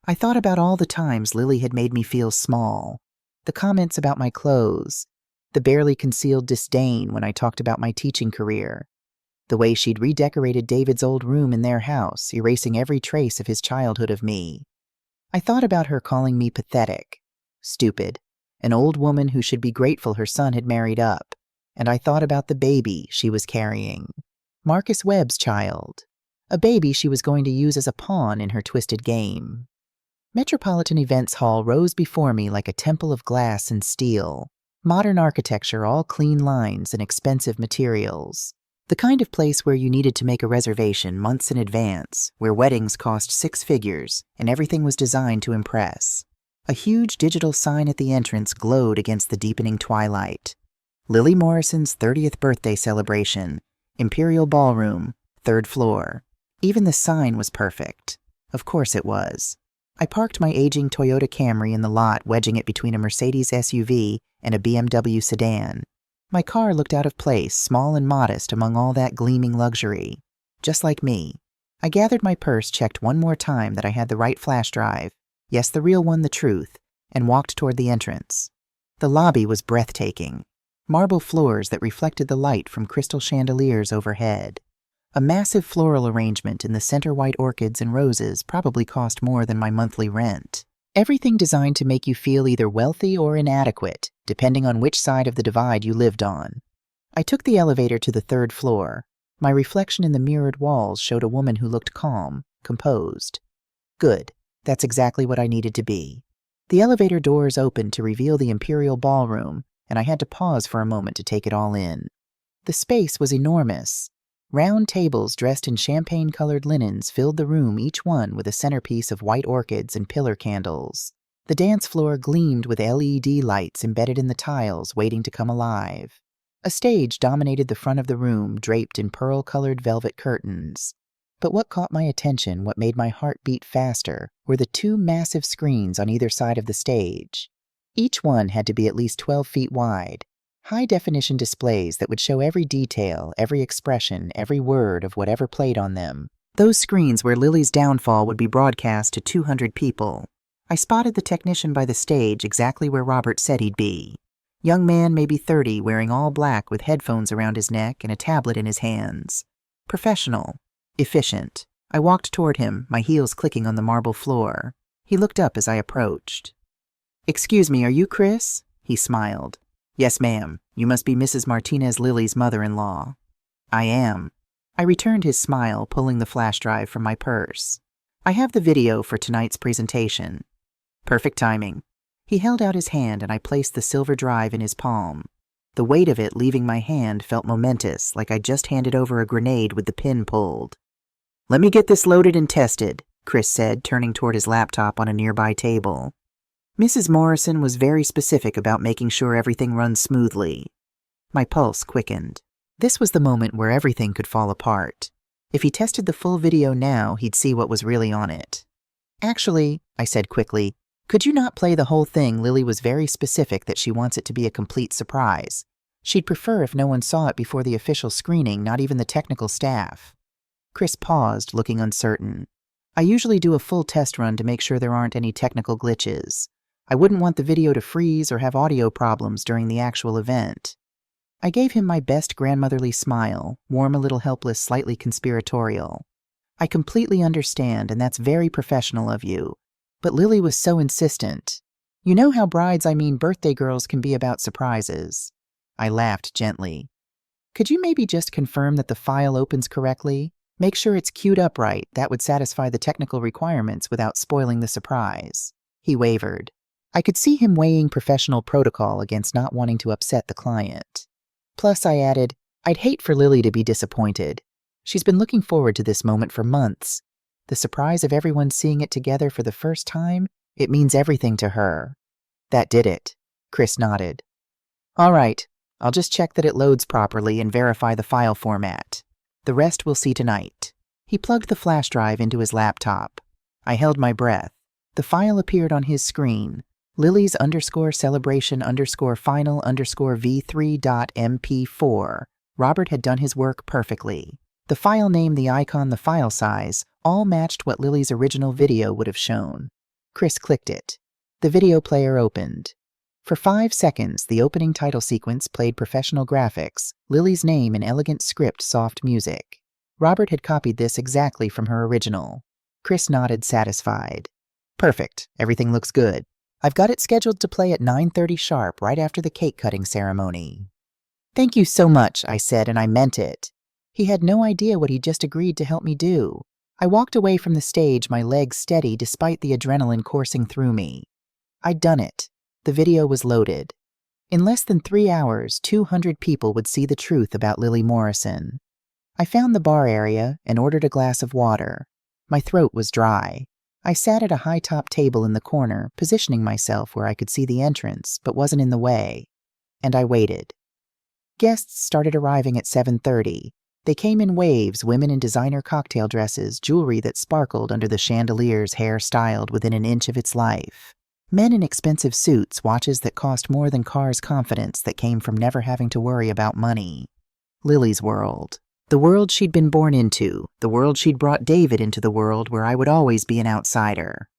I thought about all the times Lily had made me feel small, the comments about my clothes, the barely concealed disdain when I talked about my teaching career, the way she'd redecorated David's old room in their house, erasing every trace of his childhood of me. I thought about her calling me pathetic, stupid, an old woman who should be grateful her son had married up, and I thought about the baby she was carrying, Marcus Webb's child, a baby she was going to use as a pawn in her twisted game. Metropolitan Events Hall rose before me like a temple of glass and steel, modern architecture, all clean lines and expensive materials. The kind of place where you needed to make a reservation months in advance, where weddings cost 6 figures and everything was designed to impress. A huge digital sign at the entrance glowed against the deepening twilight. Lily Morrison's 30th birthday celebration, Imperial Ballroom, 3rd floor. Even the sign was perfect. Of course it was. I parked my aging Toyota Camry in the lot, wedging it between a Mercedes SUV and a BMW sedan. My car looked out of place, small and modest among all that gleaming luxury. Just like me. I gathered my purse, checked one more time that I had the right flash drive, yes, the real one, the truth, and walked toward the entrance. The lobby was breathtaking. Marble floors that reflected the light from crystal chandeliers overhead. A massive floral arrangement in the center, white orchids and roses, probably cost more than my monthly rent. Everything designed to make you feel either wealthy or inadequate, depending on which side of the divide you lived on. I took the elevator to the 3rd floor. My reflection in the mirrored walls showed a woman who looked calm, composed. Good. That's exactly what I needed to be. The elevator doors opened to reveal the Imperial Ballroom, and I had to pause for a moment to take it all in. The space was enormous. Round tables dressed in champagne-colored linens filled the room, each one with a centerpiece of white orchids and pillar candles. The dance floor gleamed with LED lights embedded in the tiles, waiting to come alive. A stage dominated the front of the room, draped in pearl-colored velvet curtains. But what caught my attention, what made my heart beat faster, were the 2 massive screens on either side of the stage. Each one had to be at least 12 feet wide. High-definition displays that would show every detail, every expression, every word of whatever played on them. Those screens where Lily's downfall would be broadcast to 200 people. I spotted the technician by the stage, exactly where Robert said he'd be. Young man, maybe 30, wearing all black with headphones around his neck and a tablet in his hands. Professional. Efficient. I walked toward him, my heels clicking on the marble floor. He looked up as I approached. "Excuse me, are you Chris?" He smiled. "Yes, ma'am. You must be Mrs. Martinez Lily's mother-in-law." "I am." I returned his smile, pulling the flash drive from my purse. "I have the video for tonight's presentation." "Perfect timing." He held out his hand and I placed the silver drive in his palm. The weight of it leaving my hand felt momentous, like I just handed over a grenade with the pin pulled. "Let me get this loaded and tested," Chris said, turning toward his laptop on a nearby table. Mrs. Morrison was very specific about making sure everything runs smoothly. My pulse quickened. This was the moment where everything could fall apart. If he tested the full video now, he'd see what was really on it. "Actually," I said quickly, "could you not play the whole thing? Lily was very specific that she wants it to be a complete surprise. She'd prefer if no one saw it before the official screening, not even the technical staff." Chris paused, looking uncertain. "I usually do a full test run to make sure there aren't any technical glitches. I wouldn't want the video to freeze or have audio problems during the actual event." I gave him my best grandmotherly smile, warm, a little helpless, slightly conspiratorial. "I completely understand, and that's very professional of you. But Lily was so insistent. You know how birthday girls can be about surprises." I laughed gently. "Could you maybe just confirm that the file opens correctly? Make sure it's queued up right. That would satisfy the technical requirements without spoiling the surprise." He wavered. I could see him weighing professional protocol against not wanting to upset the client. Plus, I added, I'd hate for Lily to be disappointed. She's been looking forward to this moment for months. The surprise of everyone seeing it together for the first time, it means everything to her. "That did it." Chris nodded. "All right, I'll just check that it loads properly and verify the file format. The rest we'll see tonight." He plugged the flash drive into his laptop. I held my breath. The file appeared on his screen. Lily's _celebration_final_v3.mp4. Robert had done his work perfectly. The file name, the icon, the file size, all matched what Lily's original video would have shown. Chris clicked it. The video player opened. For 5 seconds, the opening title sequence played professional graphics, Lily's name in elegant script, soft music. Robert had copied this exactly from her original. Chris nodded, satisfied. "Perfect. Everything looks good. I've got it scheduled to play at 9:30 sharp, right after the cake-cutting ceremony." "Thank you so much," I said, and I meant it. He had no idea what he'd just agreed to help me do. I walked away from the stage, my legs steady despite the adrenaline coursing through me. I'd done it. The video was loaded. In less than 3 hours, 200 people would see the truth about Lily Morrison. I found the bar area and ordered a glass of water. My throat was dry. I sat at a high-top table in the corner, positioning myself where I could see the entrance, but wasn't in the way. And I waited. Guests started arriving at 7:30. They came in waves, women in designer cocktail dresses, jewelry that sparkled under the chandeliers, hair styled within an inch of its life. Men in expensive suits, watches that cost more than cars' confidence that came from never having to worry about money. Lily's world. The world she'd been born into, the world she'd brought David into, the world where I would always be an outsider.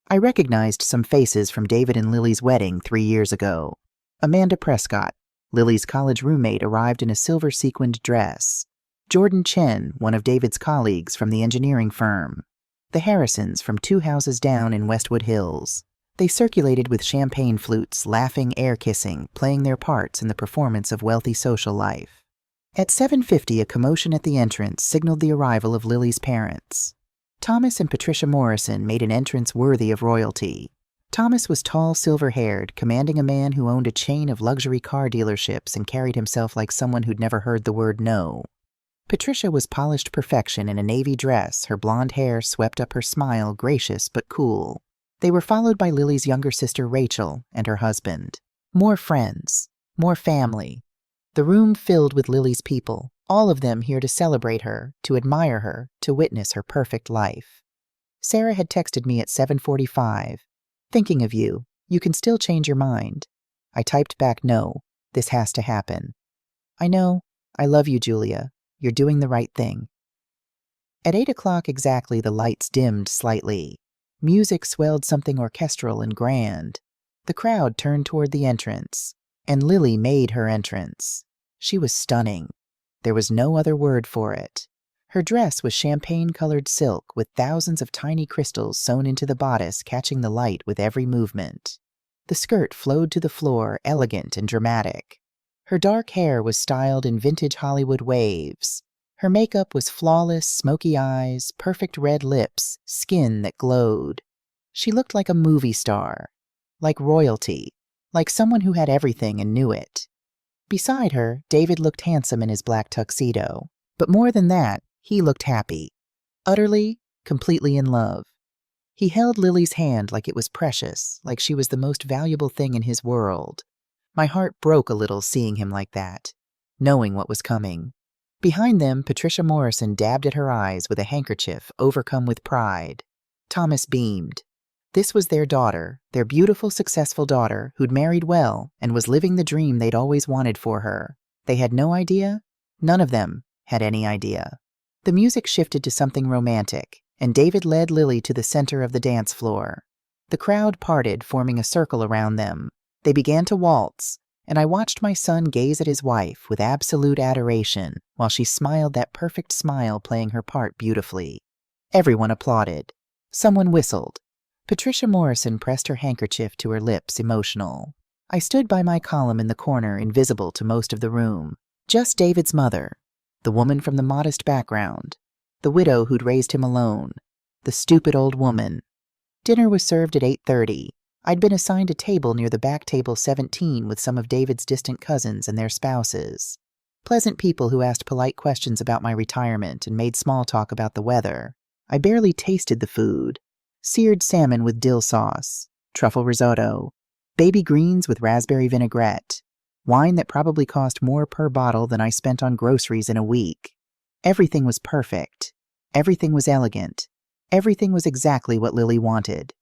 I recognized some faces from David and Lily's wedding 3 years ago. Amanda Prescott, Lily's college roommate, arrived in a silver sequined dress. Jordan Chen, one of David's colleagues from the engineering firm. The Harrisons from 2 houses down in Westwood Hills. They circulated with champagne flutes, laughing, air-kissing, playing their parts in the performance of wealthy social life. At 7:50, a commotion at the entrance signaled the arrival of Lily's parents. Thomas and Patricia Morrison made an entrance worthy of royalty. Thomas was tall, silver-haired, commanding a man who owned a chain of luxury car dealerships and carried himself like someone who'd never heard the word no. Patricia was polished perfection in a navy dress, her blonde hair swept up her smile, gracious but cool. They were followed by Lily's younger sister Rachel and her husband. More friends, more family. The room filled with Lily's people, all of them here to celebrate her, to admire her, to witness her perfect life. Sarah had texted me at 7:45. Thinking of you. You can still change your mind. I typed back, no, this has to happen. I know. I love you, Julia. You're doing the right thing. At 8 o'clock exactly, the lights dimmed slightly. Music swelled something orchestral and grand. The crowd turned toward the entrance, and Lily made her entrance. She was stunning. There was no other word for it. Her dress was champagne-colored silk with thousands of tiny crystals sewn into the bodice, catching the light with every movement. The skirt flowed to the floor, elegant and dramatic. Her dark hair was styled in vintage Hollywood waves. Her makeup was flawless, smoky eyes, perfect red lips, skin that glowed. She looked like a movie star, like royalty, like someone who had everything and knew it. Beside her, David looked handsome in his black tuxedo. But more than that, he looked happy, utterly, completely in love. He held Lily's hand like it was precious, like she was the most valuable thing in his world. My heart broke a little seeing him like that, knowing what was coming. Behind them, Patricia Morrison dabbed at her eyes with a handkerchief, overcome with pride. Thomas beamed. This was their daughter, their beautiful, successful daughter, who'd married well and was living the dream they'd always wanted for her. They had no idea. None of them had any idea. The music shifted to something romantic, and David led Lily to the center of the dance floor. The crowd parted, forming a circle around them. They began to waltz, and I watched my son gaze at his wife with absolute adoration while she smiled that perfect smile, playing her part beautifully. Everyone applauded. Someone whistled. Patricia Morrison pressed her handkerchief to her lips, emotional. I stood by my column in the corner, invisible to most of the room. Just David's mother, the woman from the modest background, the widow who'd raised him alone, the stupid old woman. Dinner was served at 8:30. I'd been assigned a table near the back table 17 with some of David's distant cousins and their spouses. Pleasant people who asked polite questions about my retirement and made small talk about the weather. I barely tasted the food. Seared salmon with dill sauce, truffle risotto, baby greens with raspberry vinaigrette, wine that probably cost more per bottle than I spent on groceries in a week. Everything was perfect. Everything was elegant. Everything was exactly what Lily wanted.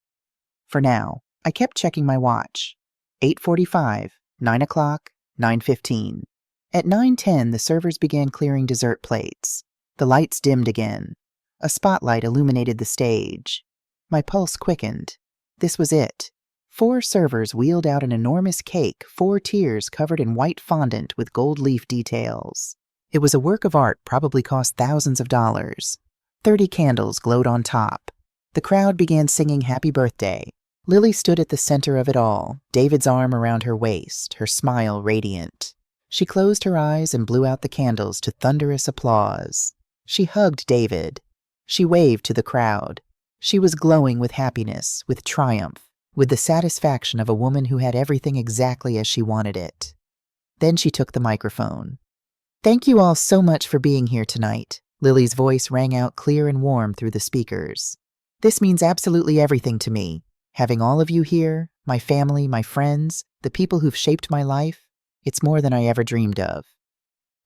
For now, I kept checking my watch. 8:45, 9 o'clock, 9:15. At 9:10, the servers began clearing dessert plates. The lights dimmed again. A spotlight illuminated the stage. My pulse quickened. This was it. 4 servers wheeled out an enormous cake, 4 tiers covered in white fondant with gold leaf details. It was a work of art, probably cost thousands of dollars. 30 candles glowed on top. The crowd began singing Happy Birthday. Lily stood at the center of it all, David's arm around her waist, her smile radiant. She closed her eyes and blew out the candles to thunderous applause. She hugged David. She waved to the crowd. She was glowing with happiness, with triumph, with the satisfaction of a woman who had everything exactly as she wanted it. Then she took the microphone. Thank you all so much for being here tonight. Lily's voice rang out clear and warm through the speakers. This means absolutely everything to me. Having all of you here, my family, my friends, the people who've shaped my life, it's more than I ever dreamed of.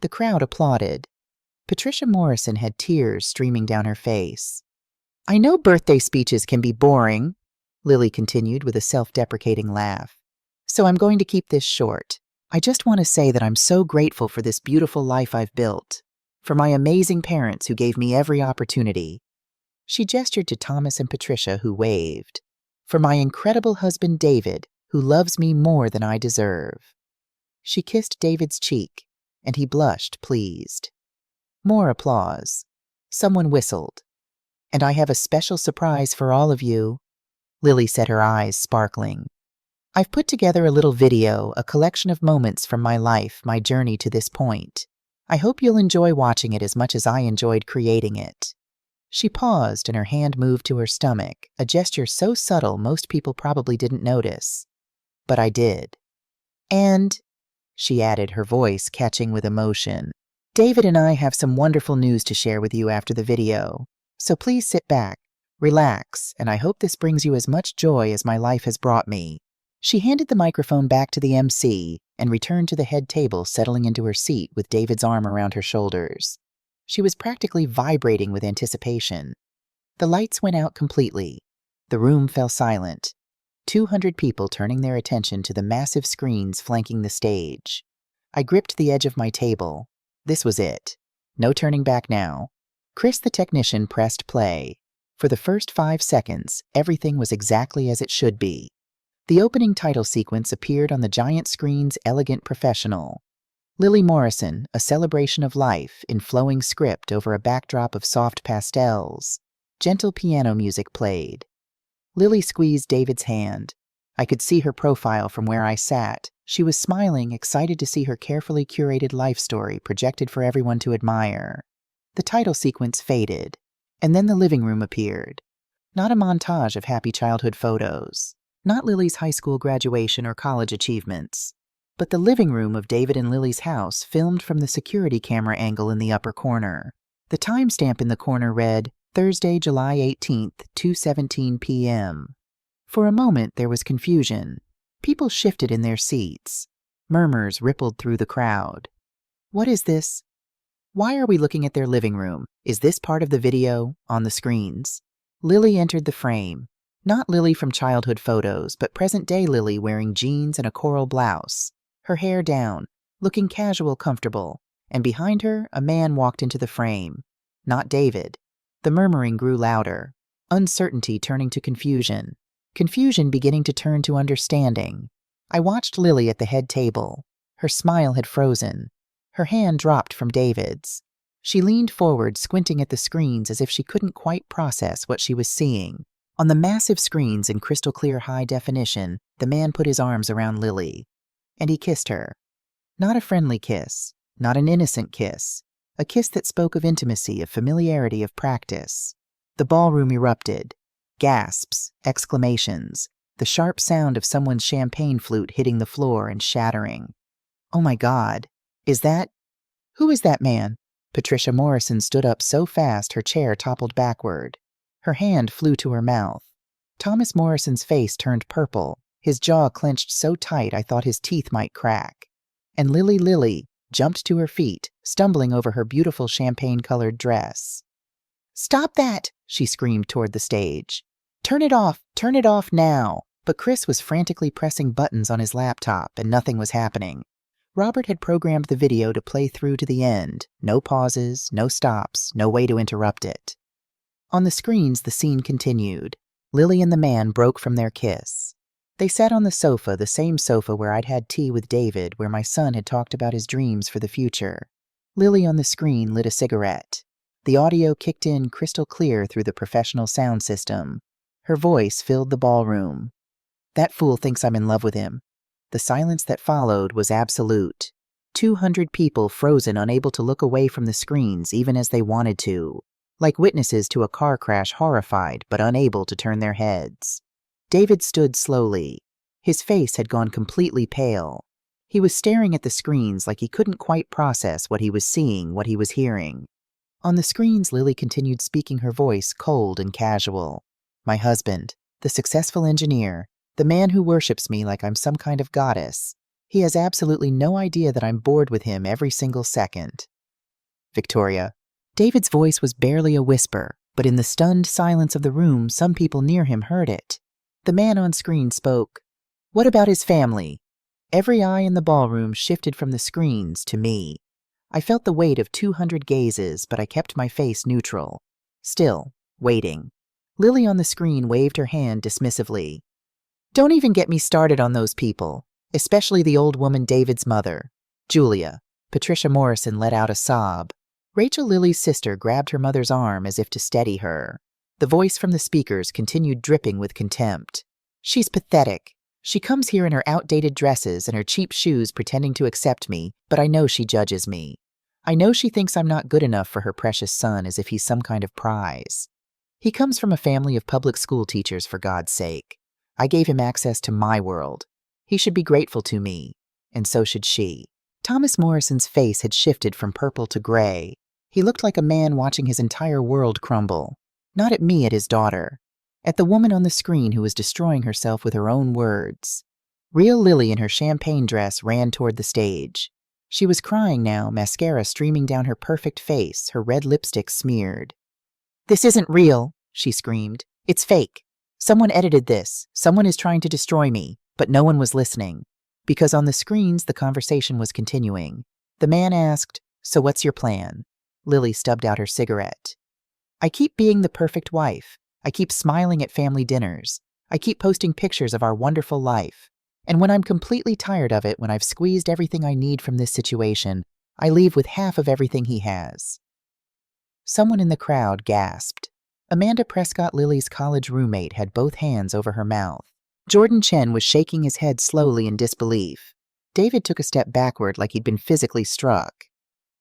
The crowd applauded. Patricia Morrison had tears streaming down her face. I know birthday speeches can be boring, Lily continued with a self-deprecating laugh. So I'm going to keep this short. I just want to say that I'm so grateful for this beautiful life I've built. For my amazing parents who gave me every opportunity. She gestured to Thomas and Patricia, who waved. For my incredible husband David, who loves me more than I deserve. She kissed David's cheek, and he blushed, pleased. More applause. Someone whistled. And I have a special surprise for all of you. Lily said, her eyes sparkling. I've put together a little video, a collection of moments from my life, my journey to this point. I hope you'll enjoy watching it as much as I enjoyed creating it. She paused and her hand moved to her stomach, a gesture so subtle most people probably didn't notice. But I did. And, she added, her voice catching with emotion, David and I have some wonderful news to share with you after the video. So please sit back, relax, and I hope this brings you as much joy as my life has brought me. She handed the microphone back to the MC and returned to the head table, settling into her seat with David's arm around her shoulders. She was practically vibrating with anticipation. The lights went out completely. The room fell silent. 200 people turning their attention to the massive screens flanking the stage. I gripped the edge of my table. This was it. No turning back now. Chris, the technician, pressed play. For the first 5 seconds, everything was exactly as it should be. The opening title sequence appeared on the giant screen's elegant professional. Lily Morrison, a celebration of life in flowing script over a backdrop of soft pastels. Gentle piano music played. Lily squeezed David's hand. I could see her profile from where I sat. She was smiling, excited to see her carefully curated life story projected for everyone to admire. The title sequence faded, and then the living room appeared. Not a montage of happy childhood photos, not Lily's high school graduation or college achievements, but the living room of David and Lily's house filmed from the security camera angle in the upper corner. The timestamp in the corner read, Thursday, July 18th, 2:17 p.m. For a moment there was confusion. People shifted in their seats. Murmurs rippled through the crowd. What is this? Why are we looking at their living room? Is this part of the video, on the screens? Lily entered the frame. Not Lily from childhood photos, but present-day Lily wearing jeans and a coral blouse. Her hair down, looking casual, comfortable. And behind her, a man walked into the frame. Not David. The murmuring grew louder. Uncertainty turning to confusion. Confusion beginning to turn to understanding. I watched Lily at the head table. Her smile had frozen. Her hand dropped from David's. She leaned forward, squinting at the screens as if she couldn't quite process what she was seeing. On the massive screens in crystal clear high definition, the man put his arms around Lily. And he kissed her. Not a friendly kiss, not an innocent kiss. A kiss that spoke of intimacy, of familiarity, of practice. The ballroom erupted. Gasps, exclamations, the sharp sound of someone's champagne flute hitting the floor and shattering. Oh my God, who is that man? Patricia Morrison stood up so fast her chair toppled backward. Her hand flew to her mouth. Thomas Morrison's face turned purple, his jaw clenched so tight I thought his teeth might crack. And Lily jumped to her feet, stumbling over her beautiful champagne-colored dress. Stop that, she screamed toward the stage. Turn it off now. But Chris was frantically pressing buttons on his laptop and nothing was happening. Robert had programmed the video to play through to the end. No pauses, no stops, no way to interrupt it. On the screens, the scene continued. Lily and the man broke from their kiss. They sat on the sofa, the same sofa where I'd had tea with David, where my son had talked about his dreams for the future. Lily on the screen lit a cigarette. The audio kicked in crystal clear through the professional sound system. Her voice filled the ballroom. That fool thinks I'm in love with him. The silence that followed was absolute. 200 people frozen, unable to look away from the screens even as they wanted to. Like witnesses to a car crash, horrified but unable to turn their heads. David stood slowly. His face had gone completely pale. He was staring at the screens like he couldn't quite process what he was seeing, what he was hearing. On the screens, Lily continued speaking, her voice cold and casual. My husband, the successful engineer, the man who worships me like I'm some kind of goddess. He has absolutely no idea that I'm bored with him every single second. Victoria. David's voice was barely a whisper, but in the stunned silence of the room, some people near him heard it. The man on screen spoke. What about his family? Every eye in the ballroom shifted from the screens to me. I felt the weight of 200 gazes, but I kept my face neutral. Still, waiting. Lily on the screen waved her hand dismissively. Don't even get me started on those people, especially the old woman David's mother, Julia. Patricia Morrison let out a sob. Rachel Lily's sister grabbed her mother's arm as if to steady her. The voice from the speakers continued dripping with contempt. She's pathetic. She comes here in her outdated dresses and her cheap shoes pretending to accept me, but I know she judges me. I know she thinks I'm not good enough for her precious son as if he's some kind of prize. He comes from a family of public school teachers, for God's sake. I gave him access to my world. He should be grateful to me, and so should she. Thomas Morrison's face had shifted from purple to gray. He looked like a man watching his entire world crumble. Not at me, at his daughter. At the woman on the screen who was destroying herself with her own words. Real Lily in her champagne dress ran toward the stage. She was crying now, mascara streaming down her perfect face, her red lipstick smeared. "This isn't real," she screamed. "It's fake. Someone edited this. Someone is trying to destroy me." But no one was listening. Because on the screens, the conversation was continuing. The man asked, "So what's your plan?" Lily stubbed out her cigarette. "I keep being the perfect wife. I keep smiling at family dinners. I keep posting pictures of our wonderful life. And when I'm completely tired of it, when I've squeezed everything I need from this situation, I leave with half of everything he has." Someone in the crowd gasped. Amanda Prescott, Lily's college roommate, had both hands over her mouth. Jordan Chen was shaking his head slowly in disbelief. David took a step backward like he'd been physically struck.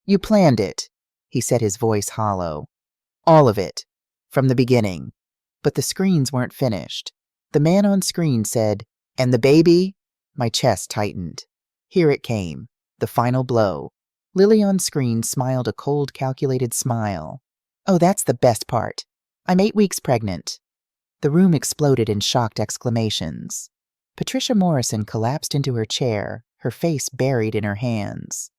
"You planned it," he said, his voice hollow. "All of it. From the beginning." But the screens weren't finished. The man on screen said, "And the baby?" My chest tightened. Here it came. The final blow. Lily on screen smiled a cold, calculated smile. "Oh, that's the best part. I'm 8 weeks pregnant." The room exploded in shocked exclamations. Patricia Morrison collapsed into her chair, her face buried in her hands.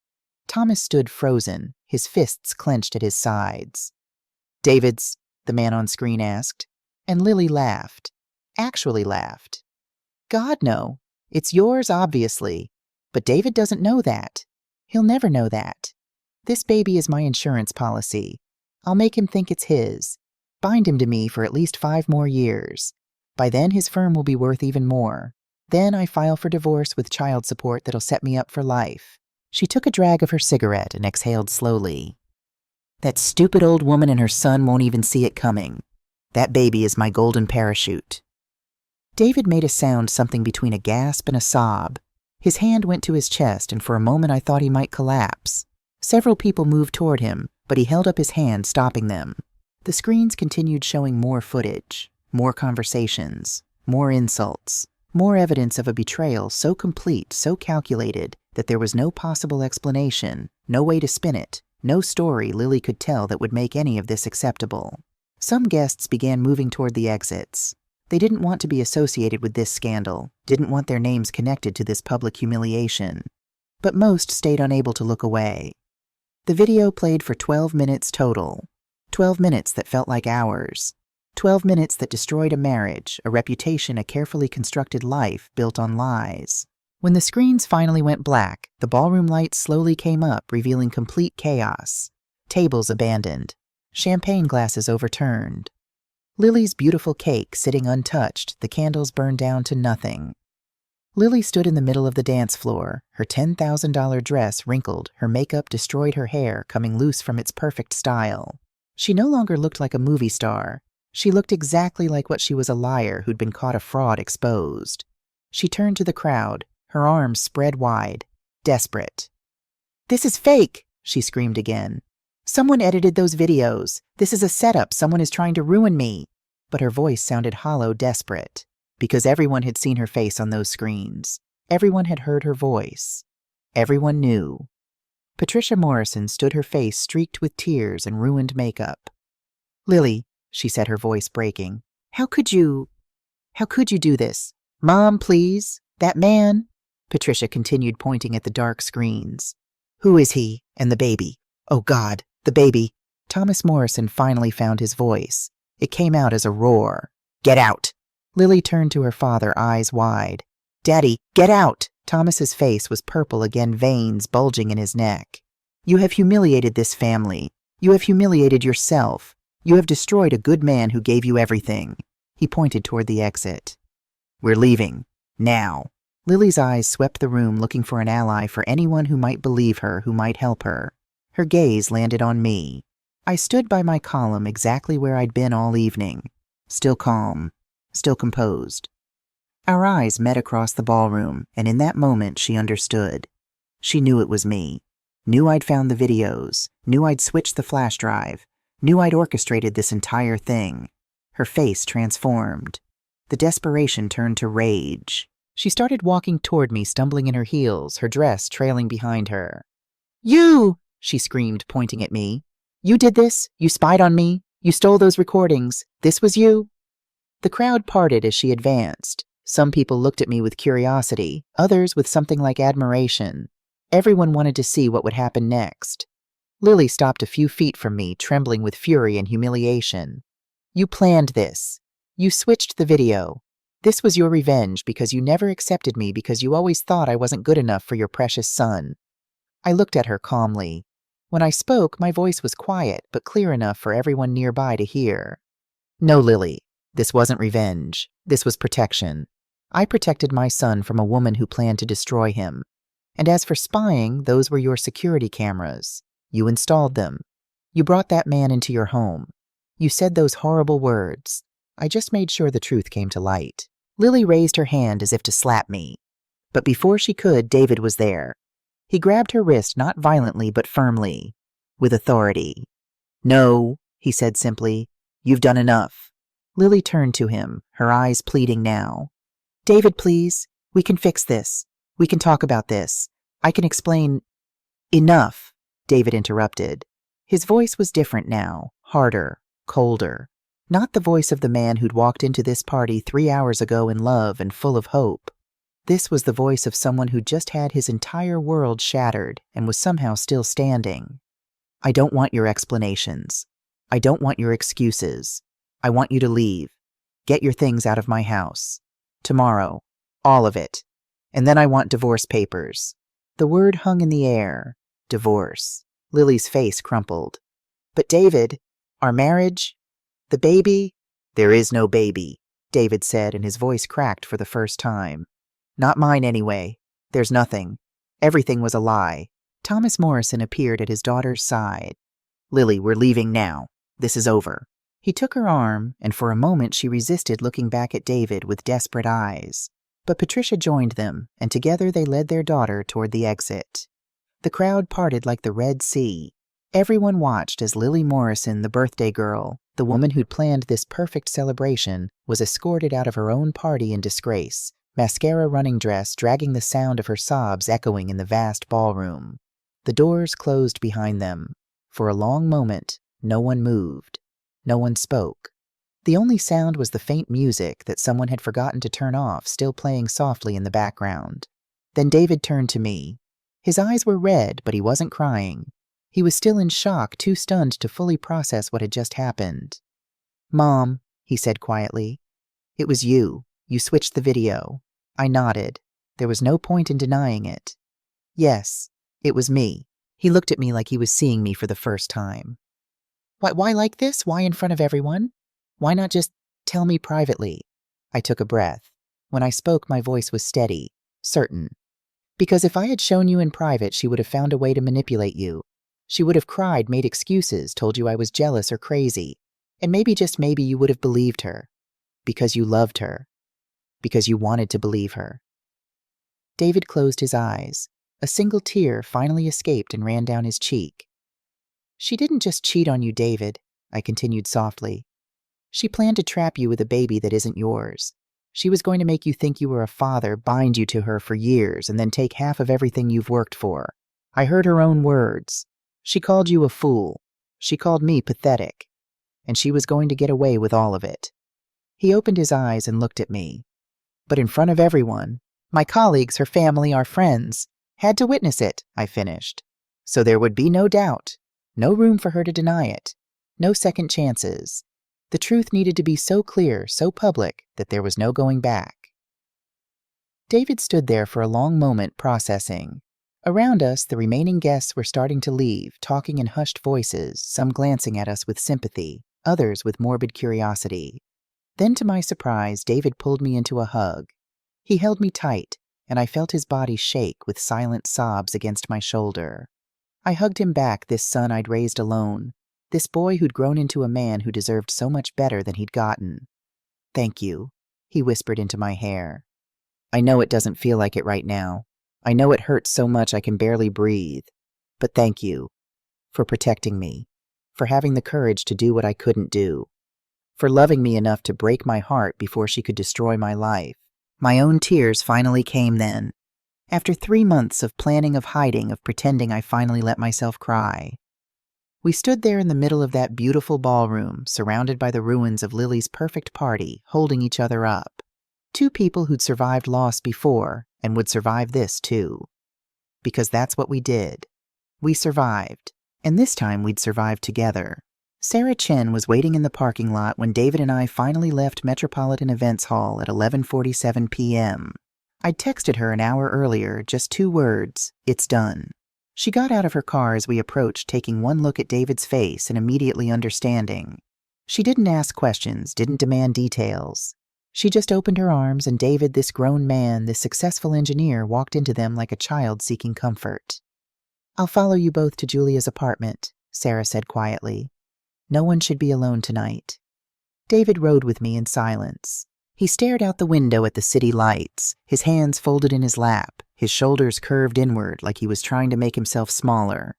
Thomas stood frozen, his fists clenched at his sides. "David's?" the man on screen asked, and Lily laughed. Actually laughed. "God, no. It's yours, obviously. But David doesn't know that. He'll never know that. This baby is my insurance policy. I'll make him think it's his. Bind him to me for at least 5 more years. By then, his firm will be worth even more. Then I file for divorce with child support that'll set me up for life." She took a drag of her cigarette and exhaled slowly. "That stupid old woman and her son won't even see it coming. That baby is my golden parachute." David made a sound something between a gasp and a sob. His hand went to his chest, and for a moment I thought he might collapse. Several people moved toward him, but he held up his hand, stopping them. The screens continued showing more footage, more conversations, more insults, more evidence of a betrayal so complete, so calculated, that there was no possible explanation, no way to spin it, no story Lily could tell that would make any of this acceptable. Some guests began moving toward the exits. They didn't want to be associated with this scandal, didn't want their names connected to this public humiliation. But most stayed unable to look away. The video played for 12 minutes total. 12 minutes that felt like hours. 12 minutes that destroyed a marriage, a reputation, a carefully constructed life built on lies. When the screens finally went black, the ballroom lights slowly came up, revealing complete chaos. Tables abandoned. Champagne glasses overturned. Lily's beautiful cake sitting untouched, the candles burned down to nothing. Lily stood in the middle of the dance floor, her $10,000 dress wrinkled, her makeup destroyed, her hair coming loose from its perfect style. She no longer looked like a movie star. She looked exactly like what she was, a liar who'd been caught, a fraud exposed. She turned to the crowd, her arms spread wide, desperate. "This is fake," she screamed again. "Someone edited those videos. This is a setup. Someone is trying to ruin me." But her voice sounded hollow, desperate, because everyone had seen her face on those screens. Everyone had heard her voice. Everyone knew. Patricia Morrison stood, her face streaked with tears and ruined makeup. "Lily," she said, her voice breaking, How could you do this? Mom, please. That man." Patricia continued, pointing at the dark screens. "Who is he? And the baby? Oh, God, the baby." Thomas Morrison finally found his voice. It came out as a roar. "Get out." Lily turned to her father, eyes wide. "Daddy, get out." Thomas's face was purple again, veins bulging in his neck. You have humiliated this family. You have humiliated yourself. You have destroyed a good man who gave you everything." He pointed toward the exit. "We're leaving. Now." Lily's eyes swept the room looking for an ally, for anyone who might believe her, who might help her. Her gaze landed on me. I stood by my column exactly where I'd been all evening, still calm, still composed. Our eyes met across the ballroom, and in that moment she understood. She knew it was me, knew I'd found the videos, knew I'd switched the flash drive, knew I'd orchestrated this entire thing. Her face transformed. The desperation turned to rage. She started walking toward me, stumbling in her heels, her dress trailing behind her. "You!" she screamed, pointing at me. "You did this? You spied on me? You stole those recordings? This was you?" The crowd parted as she advanced. Some people looked at me with curiosity, others with something like admiration. Everyone wanted to see what would happen next. Lily stopped a few feet from me, trembling with fury and humiliation. "You planned this. You switched the video. This was your revenge because you never accepted me, because you always thought I wasn't good enough for your precious son." I looked at her calmly. When I spoke, my voice was quiet, but clear enough for everyone nearby to hear. "No, Lily, this wasn't revenge. This was protection. I protected my son from a woman who planned to destroy him. And as for spying, those were your security cameras. You installed them. You brought that man into your home. You said those horrible words. I just made sure the truth came to light." Lily raised her hand as if to slap me. But before she could, David was there. He grabbed her wrist, not violently but firmly, with authority. "No," he said simply. "You've done enough." Lily turned to him, her eyes pleading now. "David, please. We can fix this. We can talk about this. I can explain." "Enough," David interrupted. His voice was different now, harder, colder. Not the voice of the man who'd walked into this party 3 hours ago in love and full of hope. This was the voice of someone who'd just had his entire world shattered and was somehow still standing. "I don't want your explanations. I don't want your excuses. I want you to leave. Get your things out of my house. Tomorrow. All of it. And then I want divorce papers." The word hung in the air. Divorce. Lily's face crumpled. "But David, our marriage, the baby—" "There is no baby," David said, and his voice cracked for the first time. "Not mine, anyway. There's nothing. Everything was a lie." Thomas Morrison appeared at his daughter's side. "Lily, we're leaving now. This is over." He took her arm, and for a moment she resisted looking back at David with desperate eyes. But Patricia joined them, and together they led their daughter toward the exit. The crowd parted like the Red Sea. Everyone watched as Lily Morrison, the birthday girl, the woman who'd planned this perfect celebration, was escorted out of her own party in disgrace, mascara running dress dragging the sound of her sobs echoing in the vast ballroom. The doors closed behind them. For a long moment, no one moved. No one spoke. The only sound was the faint music that someone had forgotten to turn off, still playing softly in the background. Then David turned to me. His eyes were red, but he wasn't crying. He was still in shock, too stunned to fully process what had just happened. "Mom," he said quietly, "it was you. You switched the video." I nodded. There was no point in denying it. "Yes, it was me." He looked at me like he was seeing me for the first time. Why like this? Why in front of everyone? Why not just tell me privately?" I took a breath. When I spoke, my voice was steady, certain. "Because if I had shown you in private, she would have found a way to manipulate you. She would have cried, made excuses, told you I was jealous or crazy. And maybe, just maybe, you would have believed her. Because you loved her. Because you wanted to believe her." David closed his eyes. A single tear finally escaped and ran down his cheek. "She didn't just cheat on you, David," I continued softly. "She planned to trap you with a baby that isn't yours. She was going to make you think you were a father, bind you to her for years, and then take half of everything you've worked for. I heard her own words. She called you a fool. She called me pathetic. And she was going to get away with all of it." He opened his eyes and looked at me. "But in front of everyone, my colleagues, her family, our friends, had to witness it," I finished. "So there would be no doubt, no room for her to deny it, no second chances. The truth needed to be so clear, so public, that there was no going back." David stood there for a long moment, processing. Around us, the remaining guests were starting to leave, talking in hushed voices, some glancing at us with sympathy, others with morbid curiosity. Then, to my surprise, David pulled me into a hug. He held me tight, and I felt his body shake with silent sobs against my shoulder. I hugged him back, this son I'd raised alone, this boy who'd grown into a man who deserved so much better than he'd gotten. "Thank you," he whispered into my hair. "I know it doesn't feel like it right now. I know it hurts so much I can barely breathe. But thank you for protecting me, for having the courage to do what I couldn't do, for loving me enough to break my heart before she could destroy my life." My own tears finally came then. After 3 months of planning, of hiding, of pretending, I finally let myself cry. We stood there in the middle of that beautiful ballroom, surrounded by the ruins of Lily's perfect party, holding each other up. Two people who'd survived loss before and would survive this too. Because that's what we did. We survived, and this time we'd survive together. Sarah Chen was waiting in the parking lot when David and I finally left Metropolitan Events Hall at 11:47 p.m. I'd texted her an hour earlier, just 2 words, "It's done." She got out of her car as we approached, taking one look at David's face and immediately understanding. She didn't ask questions, didn't demand details. She just opened her arms, and David, this grown man, this successful engineer, walked into them like a child seeking comfort. "I'll follow you both to Julia's apartment," Sarah said quietly. "No one should be alone tonight." David rode with me in silence. He stared out the window at the city lights, his hands folded in his lap, his shoulders curved inward like he was trying to make himself smaller.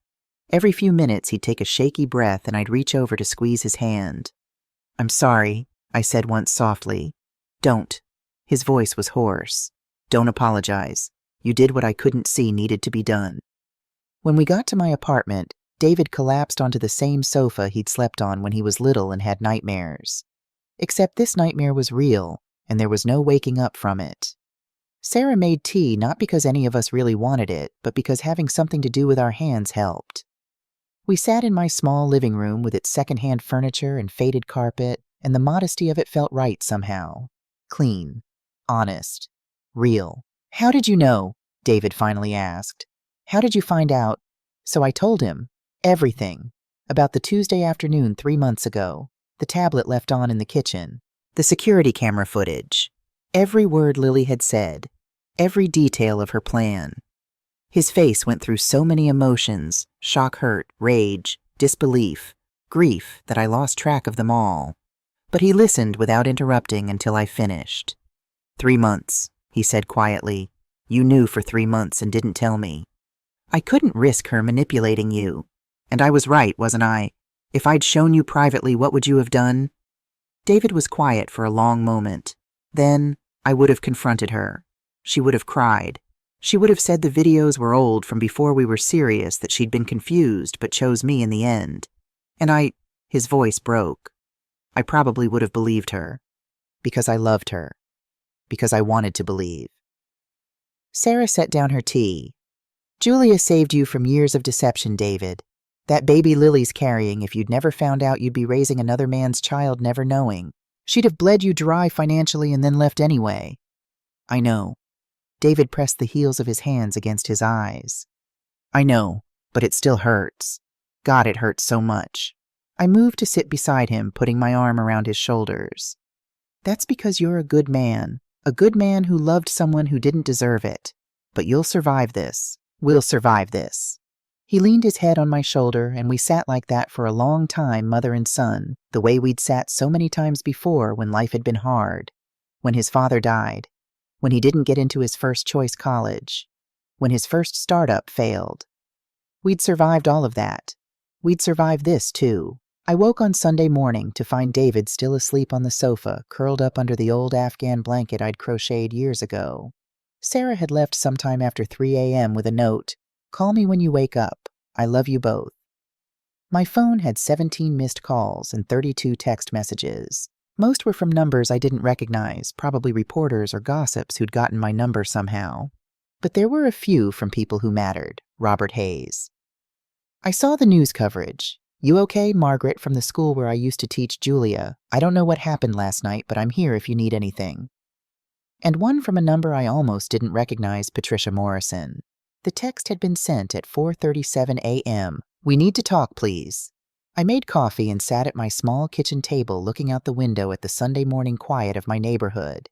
Every few minutes he'd take a shaky breath and I'd reach over to squeeze his hand. "I'm sorry," I said once softly. "Don't." His voice was hoarse. "Don't apologize. You did what I couldn't see needed to be done." When we got to my apartment, David collapsed onto the same sofa he'd slept on when he was little and had nightmares. Except this nightmare was real, and there was no waking up from it. Sarah made tea not because any of us really wanted it, but because having something to do with our hands helped. We sat in my small living room with its secondhand furniture and faded carpet, and the modesty of it felt right somehow. Clean, honest, real. "How did you know?" David finally asked. "How did you find out?" So I told him everything about the Tuesday afternoon 3 months ago, the tablet left on in the kitchen, the security camera footage, every word Lily had said, every detail of her plan. His face went through so many emotions, shock, hurt, rage, disbelief, grief, that I lost track of them all. But he listened without interrupting until I finished. 3 months, he said quietly. "You knew for 3 months and didn't tell me. I couldn't risk her manipulating you. And I was right, wasn't I? If I'd shown you privately, what would you have done?" David was quiet for a long moment. "Then I would have confronted her. She would have cried. She would have said the videos were old from before we were serious, that she'd been confused but chose me in the end. And his voice broke. I probably would have believed her. Because I loved her. Because I wanted to believe." Sarah set down her tea. "Julia saved you from years of deception, David. That baby Lily's carrying, if you'd never found out you'd be raising another man's child never knowing. She'd have bled you dry financially and then left anyway." "I know." David pressed the heels of his hands against his eyes. "I know, but it still hurts. God, it hurts so much." I moved to sit beside him, putting my arm around his shoulders. "That's because you're a good man who loved someone who didn't deserve it. But you'll survive this. We'll survive this." He leaned his head on my shoulder, and we sat like that for a long time, mother and son, the way we'd sat so many times before when life had been hard, when his father died, when he didn't get into his first choice college, when his first startup failed. We'd survived all of that. We'd survived this, too. I woke on Sunday morning to find David still asleep on the sofa, curled up under the old Afghan blanket I'd crocheted years ago. Sarah had left sometime after 3 a.m. with a note, "Call me when you wake up. I love you both." My phone had 17 missed calls and 32 text messages. Most were from numbers I didn't recognize, probably reporters or gossips who'd gotten my number somehow. But there were a few from people who mattered. Robert Hayes. I saw the news coverage. "You okay? Margaret from the school where I used to teach Julia. I don't know what happened last night, but I'm here if you need anything." And one from a number I almost didn't recognize, Patricia Morrison. The text had been sent at 4:37 a.m. "We need to talk, please." I made coffee and sat at my small kitchen table looking out the window at the Sunday morning quiet of my neighborhood.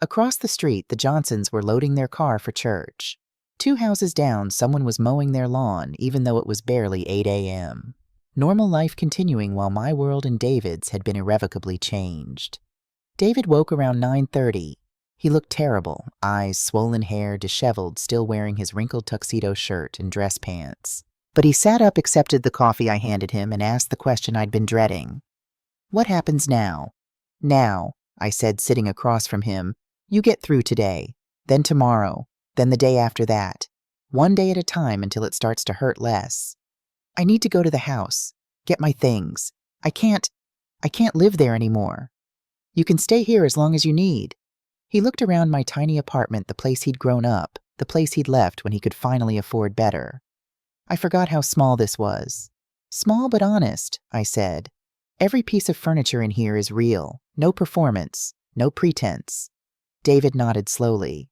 Across the street, the Johnsons were loading their car for church. 2 houses down, someone was mowing their lawn, even though it was barely 8 a.m. Normal life continuing while my world and David's had been irrevocably changed. David woke around 9:30. He looked terrible, eyes, swollen hair, disheveled, still wearing his wrinkled tuxedo shirt and dress pants. But he sat up, accepted the coffee I handed him, and asked the question I'd been dreading. "What happens now?" "Now," I said, sitting across from him, "you get through today, then tomorrow, then the day after that. One day at a time until it starts to hurt less. I need to go to the house, get my things. I can't live there anymore. You can stay here as long as you need." He looked around my tiny apartment, the place he'd grown up, the place he'd left when he could finally afford better. I forgot how small this was. "Small but honest," I said. "Every piece of furniture in here is real, no performance, no pretense." David nodded slowly.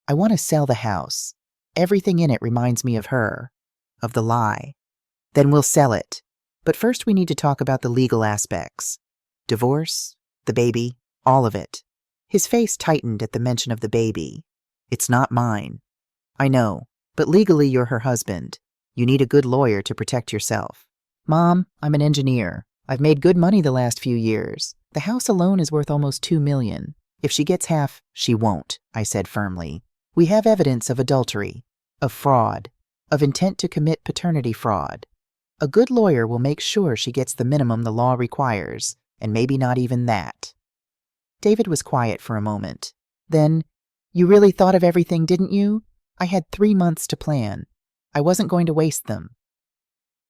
"I want to sell the house. Everything in it reminds me of her, of the lie. Then we'll sell it. But first we need to talk about the legal aspects. Divorce, the baby, all of it." His face tightened at the mention of the baby. "It's not mine." "I know, but legally you're her husband. You need a good lawyer to protect yourself." "Mom, I'm an engineer. I've made good money the last few years. The house alone is worth almost $2 million. If she gets half—" "She won't," I said firmly. "We have evidence of adultery, of fraud, of intent to commit paternity fraud. A good lawyer will make sure she gets the minimum the law requires, and maybe not even that." David was quiet for a moment. Then, "You really thought of everything, didn't you? I had 3 months to plan. I wasn't going to waste them."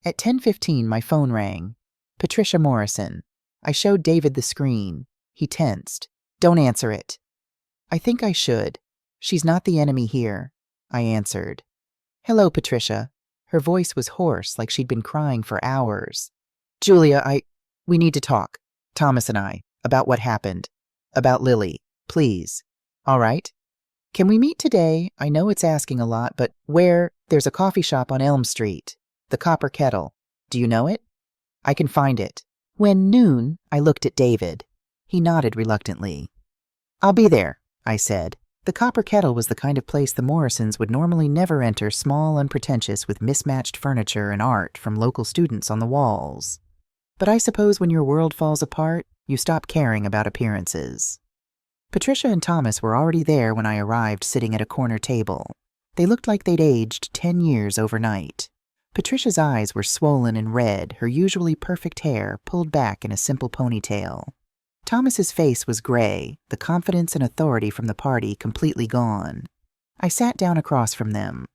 At 10:15, my phone rang. Patricia Morrison. I showed David the screen. He tensed. "Don't answer it." "I think I should. She's not the enemy here," I answered. "Hello, Patricia." Her voice was hoarse, like she'd been crying for hours. "Julia, we need to talk. Thomas and I, about what happened. About Lily. Please." "All right. Can we meet today? I know it's asking a lot, but where?" "There's a coffee shop on Elm Street. The Copper Kettle. Do you know it?" "I can find it." "When noon?" I looked at David. He nodded reluctantly. "I'll be there," I said. The Copper Kettle was the kind of place the Morrisons would normally never enter, small, unpretentious, with mismatched furniture and art from local students on the walls. But I suppose when your world falls apart, you stop caring about appearances. Patricia and Thomas were already there when I arrived, sitting at a corner table. They looked like they'd aged 10 years overnight. Patricia's eyes were swollen and red, her usually perfect hair pulled back in a simple ponytail. Thomas's face was gray, the confidence and authority from the party completely gone. I sat down across from them.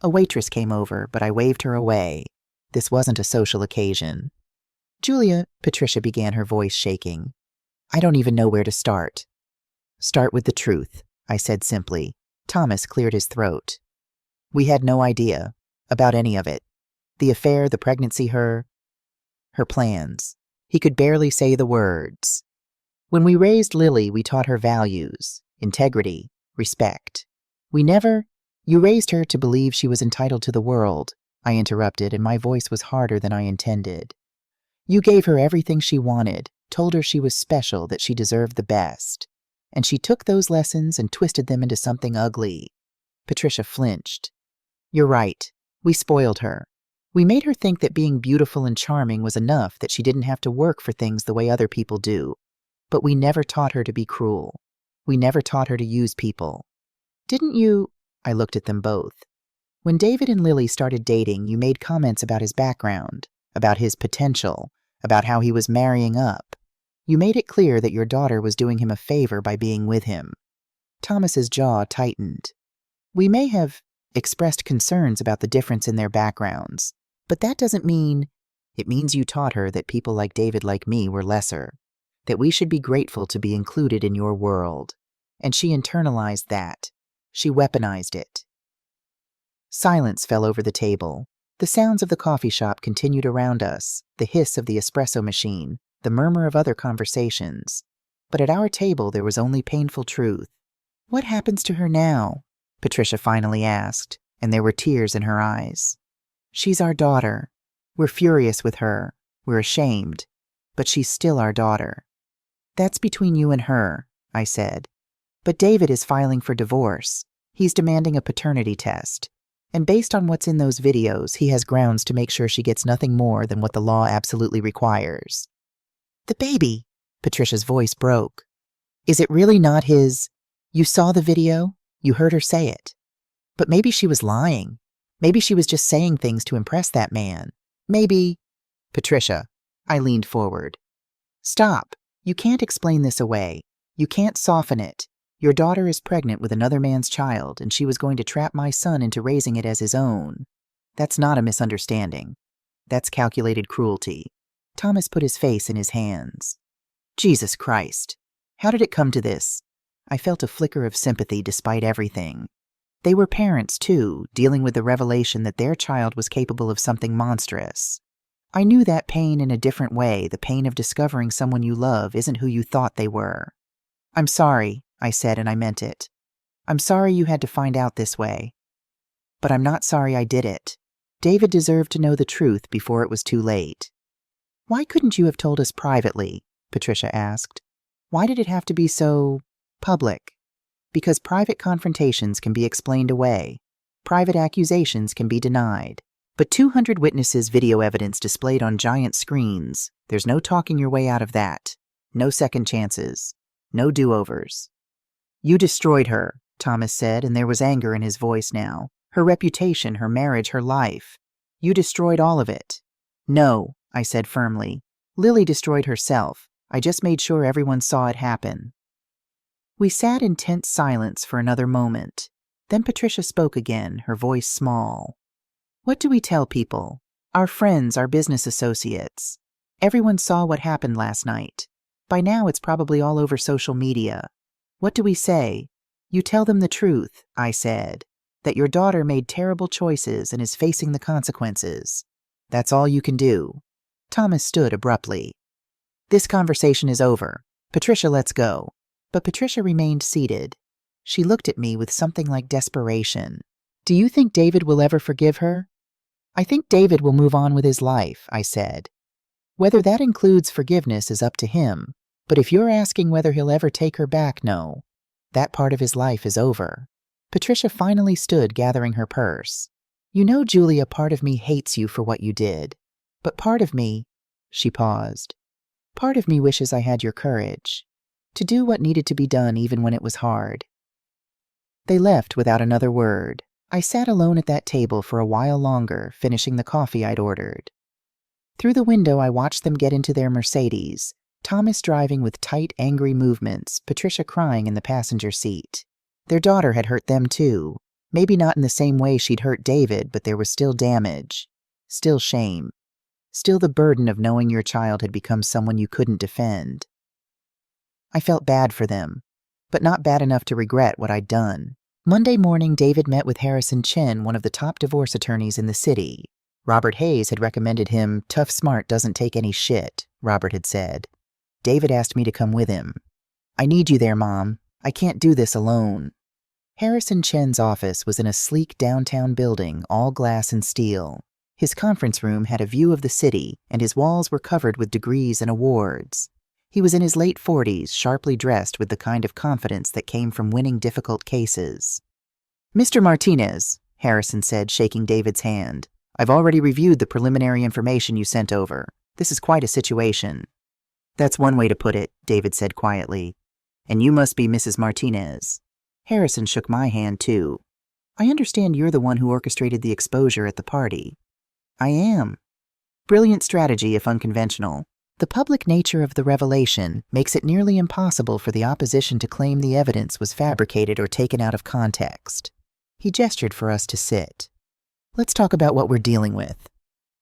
A waitress came over, but I waved her away. This wasn't a social occasion. "Julia," Patricia began, her voice shaking. "I don't even know where to start." "Start with the truth," I said simply. Thomas cleared his throat. "We had no idea about any of it. The affair, the pregnancy, her plans." He could barely say the words. "When we raised Lily, we taught her values, integrity, respect. We never—" "You raised her to believe she was entitled to the world," I interrupted, and my voice was harder than I intended. "You gave her everything she wanted, told her she was special, that she deserved the best. And she took those lessons and twisted them into something ugly." Patricia flinched. "You're right. We spoiled her. We made her think that being beautiful and charming was enough, that she didn't have to work for things the way other people do. But we never taught her to be cruel. We never taught her to use people. Didn't you—" I looked at them both. "When David and Lily started dating, you made comments about his background, about his potential, about how he was marrying up. You made it clear that your daughter was doing him a favor by being with him." Thomas's jaw tightened. "We may have expressed concerns about the difference in their backgrounds, but that doesn't mean—" "It means you taught her that people like David, like me, were lesser, that we should be grateful to be included in your world. And she internalized that. She weaponized it." Silence fell over the table. The sounds of the coffee shop continued around us, the hiss of the espresso machine, the murmur of other conversations. But at our table there was only painful truth. "What happens to her now?" Patricia finally asked. and there were tears in her eyes. She's our daughter. We're furious with her. We're ashamed. But she's still our daughter. That's between you and her, I said. But David is filing for divorce. He's demanding a paternity test. And based on what's in those videos, he has grounds to make sure she gets nothing more than what the law absolutely requires. The baby, Patricia's voice broke. Is it really not his? You saw the video? You heard her say it. But maybe she was lying. Maybe she was just saying things to impress that man. Maybe... Patricia, I leaned forward. Stop. You can't explain this away. You can't soften it. Your daughter is pregnant with another man's child, and she was going to trap my son into raising it as his own. That's not a misunderstanding. That's calculated cruelty. Thomas put his face in his hands. Jesus Christ. How did it come to this? I felt a flicker of sympathy despite everything. They were parents, too, dealing with the revelation that their child was capable of something monstrous. I knew that pain in a different way, the pain of discovering someone you love isn't who you thought they were. I'm sorry, I said, and I meant it. I'm sorry you had to find out this way. But I'm not sorry I did it. David deserved to know the truth before it was too late. Why couldn't you have told us privately? Patricia asked. Why did it have to be so public? Because private confrontations can be explained away. Private accusations can be denied. But 200 witnesses' video evidence displayed on giant screens, there's no talking your way out of that. No second chances. No do-overs. You destroyed her, Thomas said, and there was anger in his voice now. Her reputation, her marriage, her life. You destroyed all of it. No, I said firmly. Lily destroyed herself. I just made sure everyone saw it happen. We sat in tense silence for another moment. Then Patricia spoke again, her voice small. What do we tell people? Our friends, our business associates. Everyone saw what happened last night. By now it's probably all over social media. What do we say? You tell them the truth, I said. That your daughter made terrible choices and is facing the consequences. That's all you can do. Thomas stood abruptly. This conversation is over. Patricia, let's go. But Patricia remained seated. She looked at me with something like desperation. Do you think David will ever forgive her? I think David will move on with his life, I said. Whether that includes forgiveness is up to him, but if you're asking whether he'll ever take her back, no. That part of his life is over. Patricia finally stood, gathering her purse. You know, Julia, part of me hates you for what you did. But part of me, she paused. Part of me wishes I had your courage. To do what needed to be done even when it was hard. They left without another word. I sat alone at that table for a while longer, finishing the coffee I'd ordered. Through the window I watched them get into their Mercedes, Thomas driving with tight, angry movements, Patricia crying in the passenger seat. Their daughter had hurt them too. Maybe not in the same way she'd hurt David, but there was still damage. Still shame. Still the burden of knowing your child had become someone you couldn't defend. I felt bad for them, but not bad enough to regret what I'd done. Monday morning, David met with Harrison Chen, one of the top divorce attorneys in the city. Robert Hayes had recommended him. Tough smart doesn't take any shit, Robert had said. David asked me to come with him. I need you there, Mom. I can't do this alone. Harrison Chen's office was in a sleek downtown building, all glass and steel. His conference room had a view of the city, and his walls were covered with degrees and awards. He was in his late 40s, sharply dressed with the kind of confidence that came from winning difficult cases. Mr. Martinez, Harrison said, shaking David's hand. I've already reviewed the preliminary information you sent over. This is quite a situation. That's one way to put it, David said quietly. And you must be Mrs. Martinez. Harrison shook my hand, too. I understand you're the one who orchestrated the exposure at the party. I am. Brilliant strategy, if unconventional. The public nature of the revelation makes it nearly impossible for the opposition to claim the evidence was fabricated or taken out of context. He gestured for us to sit. Let's talk about what we're dealing with.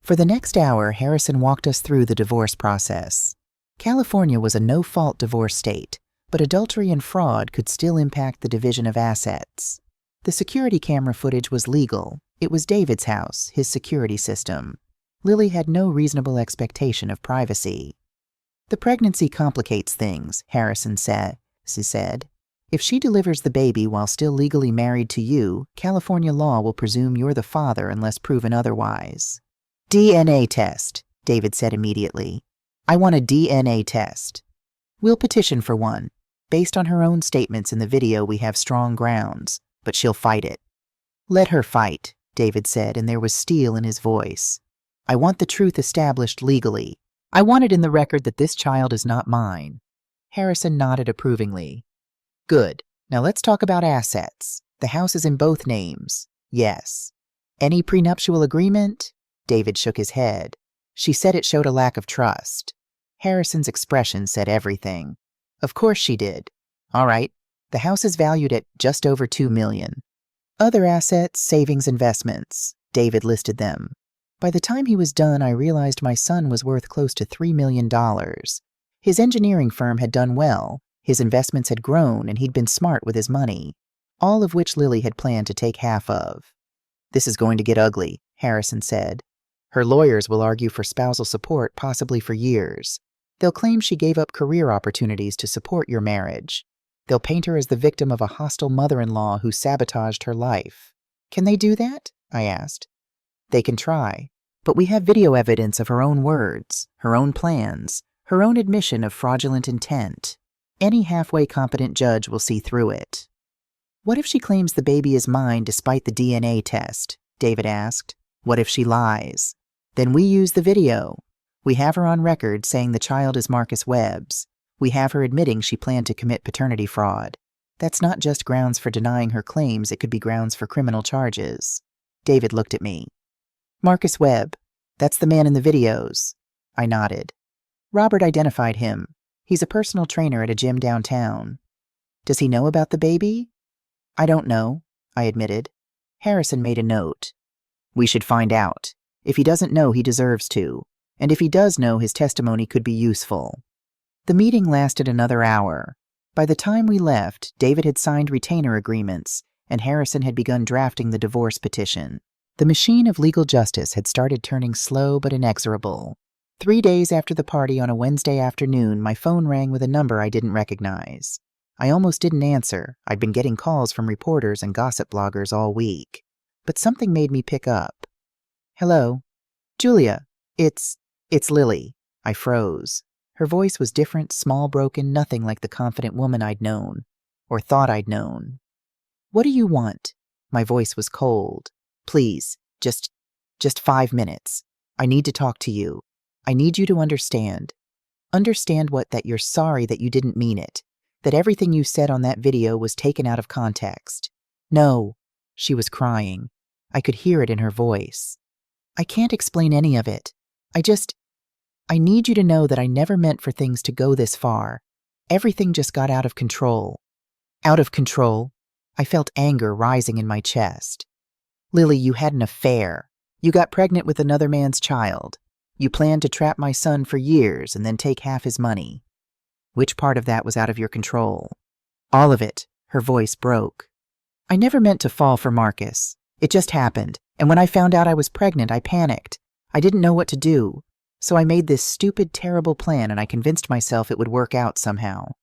For the next hour, Harrison walked us through the divorce process. California was a no-fault divorce state, but adultery and fraud could still impact the division of assets. The security camera footage was legal. It was David's house, his security system. Lily had no reasonable expectation of privacy. The pregnancy complicates things, Harrison said. If she delivers the baby while still legally married to you, California law will presume you're the father unless proven otherwise. DNA test, David said immediately. I want a DNA test. We'll petition for one. Based on her own statements in the video, we have strong grounds, but she'll fight it. Let her fight, David said, and there was steel in his voice. I want the truth established legally. I want it in the record that this child is not mine. Harrison nodded approvingly. Good. Now let's talk about assets. The house is in both names. Yes. Any prenuptial agreement? David shook his head. She said it showed a lack of trust. Harrison's expression said everything. Of course she did. All right. The house is valued at just over $2 million. Other assets, savings, investments. David listed them. By the time he was done, I realized my son was worth close to $3 million. His engineering firm had done well. His investments had grown, and he'd been smart with his money, all of which Lily had planned to take half of. This is going to get ugly, Harrison said. Her lawyers will argue for spousal support, possibly for years. They'll claim she gave up career opportunities to support your marriage. They'll paint her as the victim of a hostile mother-in-law who sabotaged her life. Can they do that? I asked. They can try, but we have video evidence of her own words, her own plans, her own admission of fraudulent intent. Any halfway competent judge will see through it. What if she claims the baby is mine despite the DNA test? David asked. What if she lies? Then we use the video. We have her on record saying the child is Marcus Webb's. We have her admitting she planned to commit paternity fraud. That's not just grounds for denying her claims, it could be grounds for criminal charges. David looked at me. Marcus Webb. That's the man in the videos. I nodded. Robert identified him. He's a personal trainer at a gym downtown. Does he know about the baby? I don't know, I admitted. Harrison made a note. We should find out. If he doesn't know, he deserves to. And if he does know, his testimony could be useful. The meeting lasted another hour. By the time we left, David had signed retainer agreements, and Harrison had begun drafting the divorce petition. The machine of legal justice had started turning slow but inexorable. 3 days after the party on a Wednesday afternoon, my phone rang with a number I didn't recognize. I almost didn't answer. I'd been getting calls from reporters and gossip bloggers all week. But something made me pick up. Hello? Julia, it's Lily. I froze. Her voice was different, small, broken, nothing like the confident woman I'd known, or thought I'd known. What do you want? My voice was cold. Please, just 5 minutes. I need to talk to you. I need you to understand. Understand that you're sorry that you didn't mean it, that everything you said on that video was taken out of context. No, she was crying. I could hear it in her voice. I can't explain any of it. I need you to know that I never meant for things to go this far. Everything just got out of control. Out of control? I felt anger rising in my chest. Lily, you had an affair. You got pregnant with another man's child. You planned to trap my son for years and then take half his money. Which part of that was out of your control? All of it. Her voice broke. I never meant to fall for Marcus. It just happened, and when I found out I was pregnant, I panicked. I didn't know what to do, so I made this stupid, terrible plan, and I convinced myself it would work out somehow.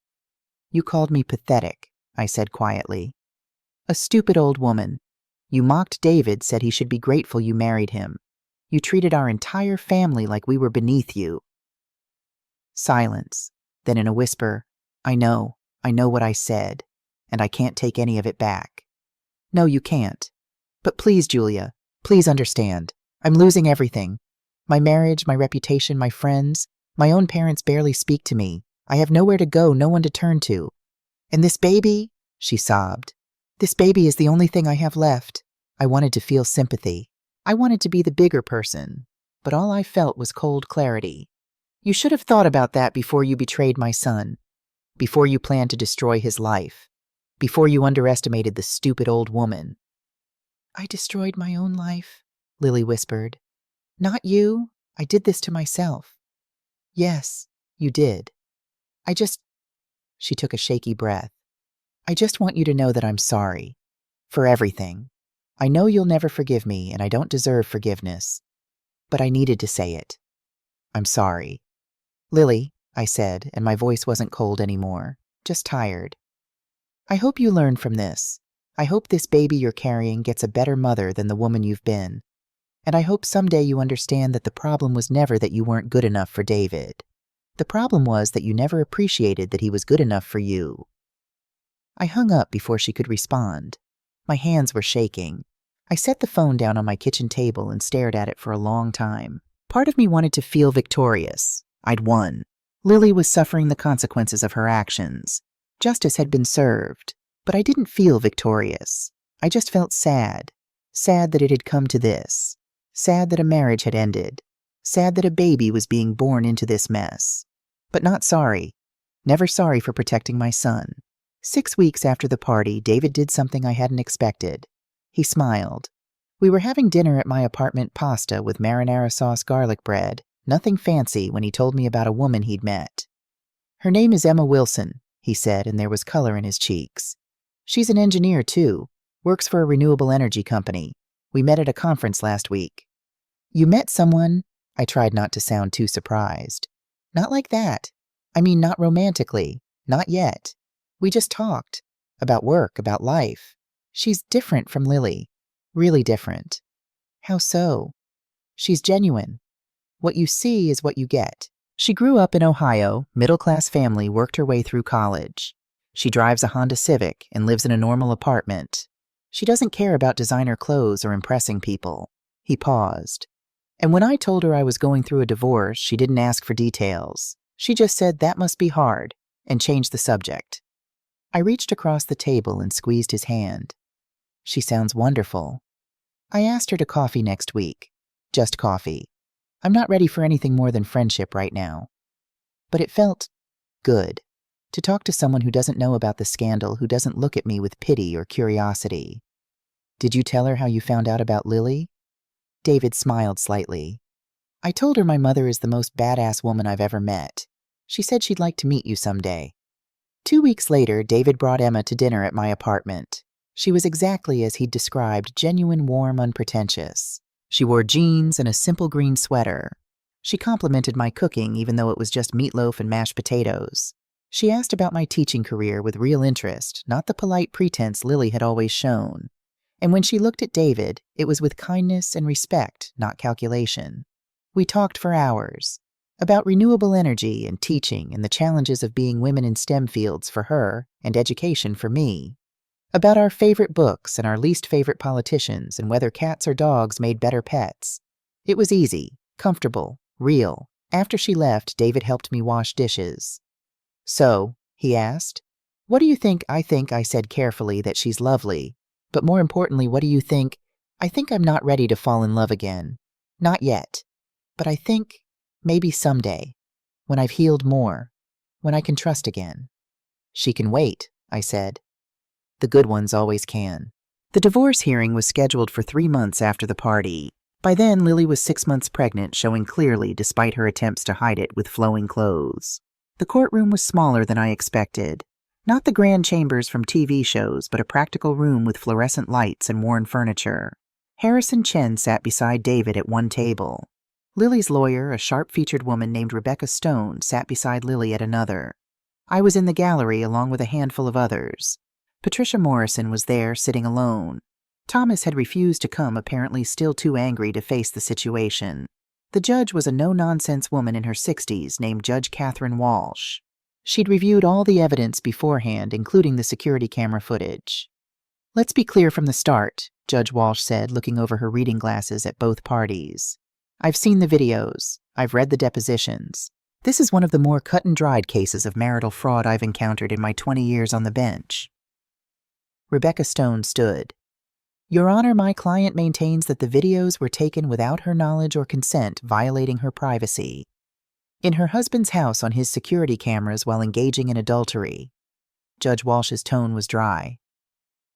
You called me pathetic, I said quietly. A stupid old woman. You mocked David, said he should be grateful you married him. You treated our entire family like we were beneath you. Silence. Then in a whisper, I know what I said, and I can't take any of it back. No, you can't. But please, Julia, please understand. I'm losing everything. My marriage, my reputation, my friends. My own parents barely speak to me. I have nowhere to go, no one to turn to. And this baby, she sobbed. This baby is the only thing I have left. I wanted to feel sympathy. I wanted to be the bigger person, but all I felt was cold clarity. You should have thought about that before you betrayed my son, before you planned to destroy his life, before you underestimated the stupid old woman. I destroyed my own life, Lily whispered. Not you. I did this to myself. Yes, you did. She took a shaky breath. I just want you to know that I'm sorry. For everything. I know you'll never forgive me, and I don't deserve forgiveness. But I needed to say it. I'm sorry. Lily, I said, and my voice wasn't cold anymore, just tired. I hope you learn from this. I hope this baby you're carrying gets a better mother than the woman you've been. And I hope someday you understand that the problem was never that you weren't good enough for David. The problem was that you never appreciated that he was good enough for you." I hung up before she could respond. My hands were shaking. I set the phone down on my kitchen table and stared at it for a long time. Part of me wanted to feel victorious. I'd won. Lily was suffering the consequences of her actions. Justice had been served. But I didn't feel victorious. I just felt sad. Sad that it had come to this. Sad that a marriage had ended. Sad that a baby was being born into this mess. But not sorry. Never sorry for protecting my son. 6 weeks after the party, David did something I hadn't expected. He smiled. We were having dinner at my apartment, pasta with marinara sauce garlic bread. Nothing fancy, when he told me about a woman he'd met. "Her name is Emma Wilson," he said, and there was color in his cheeks. "She's an engineer, too. Works for a renewable energy company. We met at a conference last week." "You met someone?" I tried not to sound too surprised. "Not like that. I mean, not romantically. Not yet. We just talked. About work, about life. She's different from Lily. Really different." "How so?" "She's genuine. What you see is what you get." She grew up in Ohio, middle-class family, worked her way through college. She drives a Honda Civic and lives in a normal apartment. She doesn't care about designer clothes or impressing people. He paused. And when I told her I was going through a divorce, she didn't ask for details. She just said that must be hard and changed the subject. I reached across the table and squeezed his hand. "She sounds wonderful." I asked her to coffee next week. Just coffee. I'm not ready for anything more than friendship right now. But it felt good to talk to someone who doesn't know about the scandal, who doesn't look at me with pity or curiosity. "Did you tell her how you found out about Lily?" David smiled slightly. "I told her my mother is the most badass woman I've ever met. She said she'd like to meet you someday." 2 weeks later, David brought Emma to dinner at my apartment. She was exactly as he'd described, genuine, warm, unpretentious. She wore jeans and a simple green sweater. She complimented my cooking, even though it was just meatloaf and mashed potatoes. She asked about my teaching career with real interest, not the polite pretense Lily had always shown. And when she looked at David, it was with kindness and respect, not calculation. We talked for hours. About renewable energy and teaching and the challenges of being women in STEM fields for her and education for me. About our favorite books and our least favorite politicians and whether cats or dogs made better pets. It was easy, comfortable, real. After she left, David helped me wash dishes. "So," he asked, "what do you think?" I said carefully that she's lovely. "But more importantly, what do you think?" "I think I'm not ready to fall in love again. Not yet. But I think maybe someday, when I've healed more, when I can trust again." "She can wait," I said. The good ones always can. The divorce hearing was scheduled for 3 months after the party. By then, Lily was 6 months pregnant, showing clearly despite her attempts to hide it with flowing clothes. The courtroom was smaller than I expected. Not the grand chambers from TV shows, but a practical room with fluorescent lights and worn furniture. Harrison Chen sat beside David at one table. Lily's lawyer, a sharp-featured woman named Rebecca Stone, sat beside Lily at another. I was in the gallery along with a handful of others. Patricia Morrison was there, sitting alone. Thomas had refused to come, apparently still too angry to face the situation. The judge was a no-nonsense woman in her 60s named Judge Catherine Walsh. She'd reviewed all the evidence beforehand, including the security camera footage. "Let's be clear from the start," Judge Walsh said, looking over her reading glasses at both parties. "I've seen the videos. I've read the depositions. This is one of the more cut-and-dried cases of marital fraud I've encountered in my 20 years on the bench." Rebecca Stone stood. "Your Honor, my client maintains that the videos were taken without her knowledge or consent, violating her privacy. In her husband's house on his security cameras while engaging in adultery." Judge Walsh's tone was dry.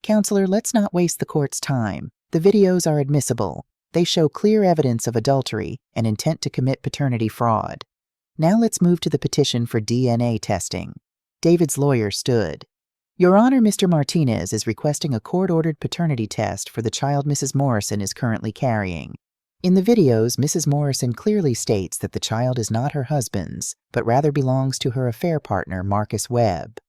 "Counselor, let's not waste the court's time. The videos are admissible. They show clear evidence of adultery and intent to commit paternity fraud. Now let's move to the petition for DNA testing." David's lawyer stood. "Your Honor, Mr. Martinez is requesting a court-ordered paternity test for the child Mrs. Morrison is currently carrying. In the videos, Mrs. Morrison clearly states that the child is not her husband's, but rather belongs to her affair partner, Marcus Webb.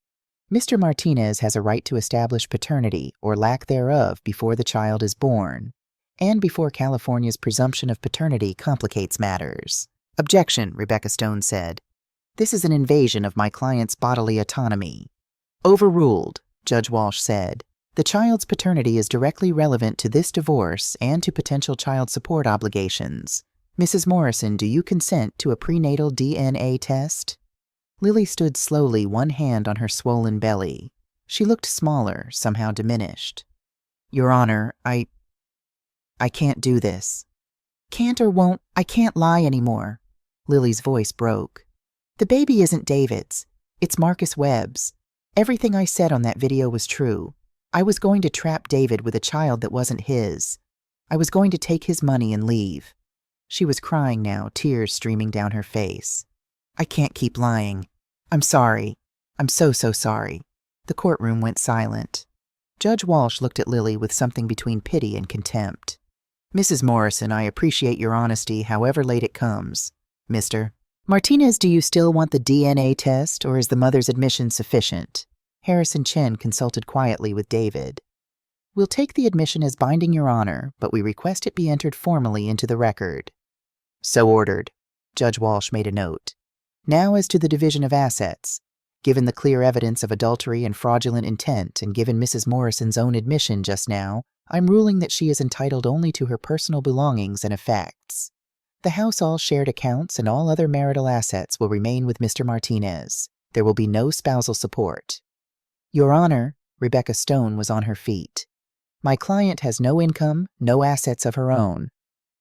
Mr. Martinez has a right to establish paternity or lack thereof before the child is born, and before California's presumption of paternity complicates matters. Objection, Rebecca Stone said. This is an invasion of my client's bodily autonomy. Overruled, Judge Walsh said. The child's paternity is directly relevant to this divorce and to potential child support obligations. Mrs. Morrison, do you consent to a prenatal DNA test? Lily stood slowly, one hand on her swollen belly. She looked smaller, somehow diminished. Your Honor, I can't do this. Can't or won't, I can't lie anymore. Lily's voice broke. The baby isn't David's. It's Marcus Webb's. Everything I said on that video was true. I was going to trap David with a child that wasn't his. I was going to take his money and leave. She was crying now, tears streaming down her face. I can't keep lying. I'm sorry. I'm so sorry. The courtroom went silent. Judge Walsh looked at Lily with something between pity and contempt. Mrs. Morrison, I appreciate your honesty, however late it comes. Mr. Martinez, do you still want the DNA test, or is the mother's admission sufficient? Harrison Chen consulted quietly with David. We'll take the admission as binding, Your Honor, but we request it be entered formally into the record. So ordered. Judge Walsh made a note. Now as to the division of assets. Given the clear evidence of adultery and fraudulent intent, and given Mrs. Morrison's own admission just now, I'm ruling that she is entitled only to her personal belongings and effects. The house all shared accounts and all other marital assets will remain with Mr. Martinez. There will be no spousal support. Your Honor, Rebecca Stone was on her feet. My client has no income, no assets of her own.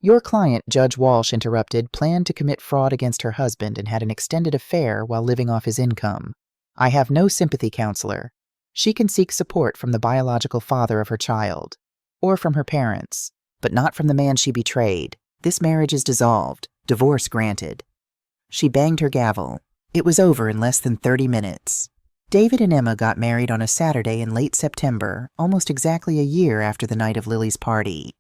Your client, Judge Walsh interrupted, planned to commit fraud against her husband and had an extended affair while living off his income. I have no sympathy, counselor. She can seek support from the biological father of her child, or from her parents, but not from the man she betrayed. This marriage is dissolved, divorce granted. She banged her gavel. It was over in less than 30 minutes. David and Emma got married on a Saturday in late September, almost exactly a year after the night of Lily's party.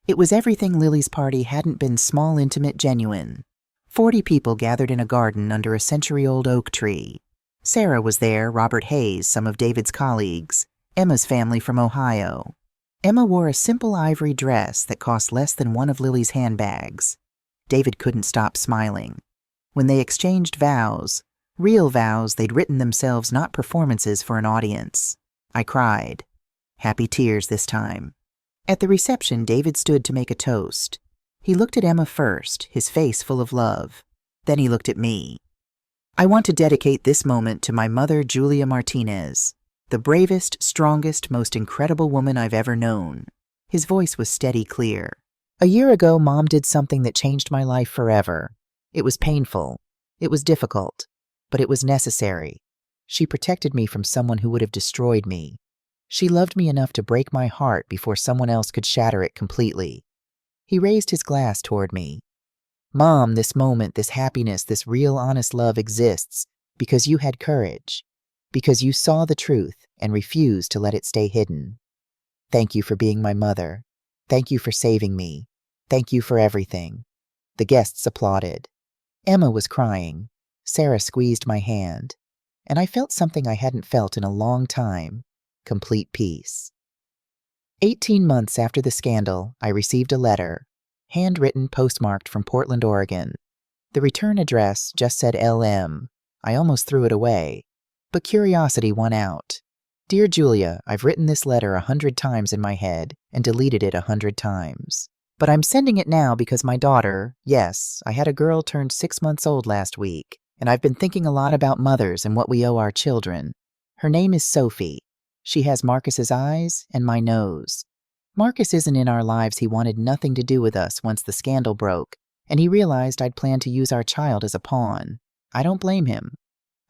It was everything Lily's party hadn't been: small, intimate, genuine. 40 people gathered in a garden under a century-old oak tree. Sarah was there, Robert Hayes, some of David's colleagues, Emma's family from Ohio. Emma wore a simple ivory dress that cost less than one of Lily's handbags. David couldn't stop smiling. When they exchanged vows, real vows they'd written themselves, not performances for an audience. I cried. Happy tears this time. At the reception, David stood to make a toast. He looked at Emma first, his face full of love. Then he looked at me. I want to dedicate this moment to my mother, Julia Martinez, the bravest, strongest, most incredible woman I've ever known. His voice was steady, clear. A year ago, Mom did something that changed my life forever. It was painful. It was difficult. But it was necessary. She protected me from someone who would have destroyed me. She loved me enough to break my heart before someone else could shatter it completely. He raised his glass toward me. Mom, this moment, this happiness, this real, honest love exists because you had courage, because you saw the truth and refused to let it stay hidden. Thank you for being my mother. Thank you for saving me. Thank you for everything. The guests applauded. Emma was crying. Sarah squeezed my hand, and I felt something I hadn't felt in a long time. Complete peace. 18 months after the scandal, I received a letter, handwritten, postmarked from Portland, Oregon. The return address just said LM. I almost threw it away, but curiosity won out. Dear Julia, I've written this letter 100 times in my head and deleted it 100 times. But I'm sending it now because my daughter, yes, I had a girl turned 6 months old last week, and I've been thinking a lot about mothers and what we owe our children. Her name is Sophie. She has Marcus's eyes and my nose. Marcus isn't in our lives. He wanted nothing to do with us once the scandal broke, and he realized I'd planned to use our child as a pawn. I don't blame him.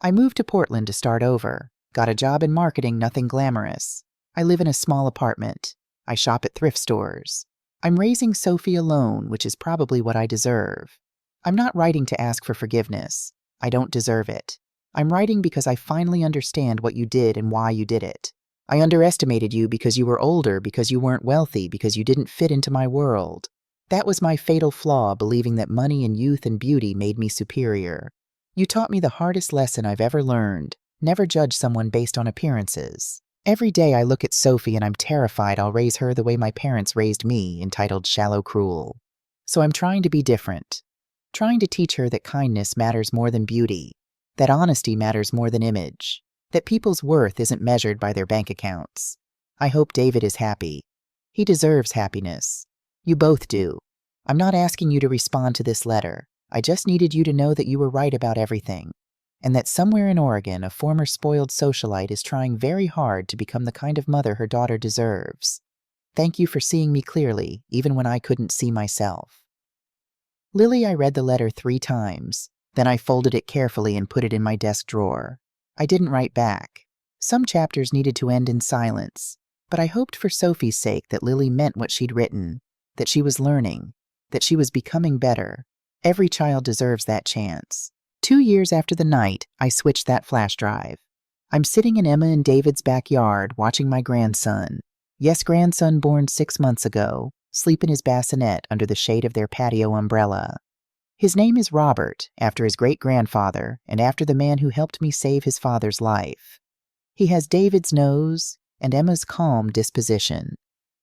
I moved to Portland to start over. Got a job in marketing, nothing glamorous. I live in a small apartment. I shop at thrift stores. I'm raising Sophie alone, which is probably what I deserve. I'm not writing to ask for forgiveness. I don't deserve it. I'm writing because I finally understand what you did and why you did it. I underestimated you because you were older, because you weren't wealthy, because you didn't fit into my world. That was my fatal flaw, believing that money and youth and beauty made me superior. You taught me the hardest lesson I've ever learned. Never judge someone based on appearances. Every day I look at Sophie and I'm terrified I'll raise her the way my parents raised me, entitled Shallow Cruel. So I'm trying to be different. Trying to teach her that kindness matters more than beauty, that honesty matters more than image, that people's worth isn't measured by their bank accounts. I hope David is happy. He deserves happiness. You both do. I'm not asking you to respond to this letter. I just needed you to know that you were right about everything, and that somewhere in Oregon, a former spoiled socialite is trying very hard to become the kind of mother her daughter deserves. Thank you for seeing me clearly, even when I couldn't see myself. Lily, I read the letter 3 times. Then I folded it carefully and put it in my desk drawer. I didn't write back. Some chapters needed to end in silence, but I hoped for Sophie's sake that Lily meant what she'd written, that she was learning, that she was becoming better. Every child deserves that chance. 2 years after the night, I switched that flash drive. I'm sitting in Emma and David's backyard watching my grandson, yes, grandson born 6 months ago, sleep in his bassinet under the shade of their patio umbrella. His name is Robert, after his great-grandfather and after the man who helped me save his father's life. He has David's nose and Emma's calm disposition.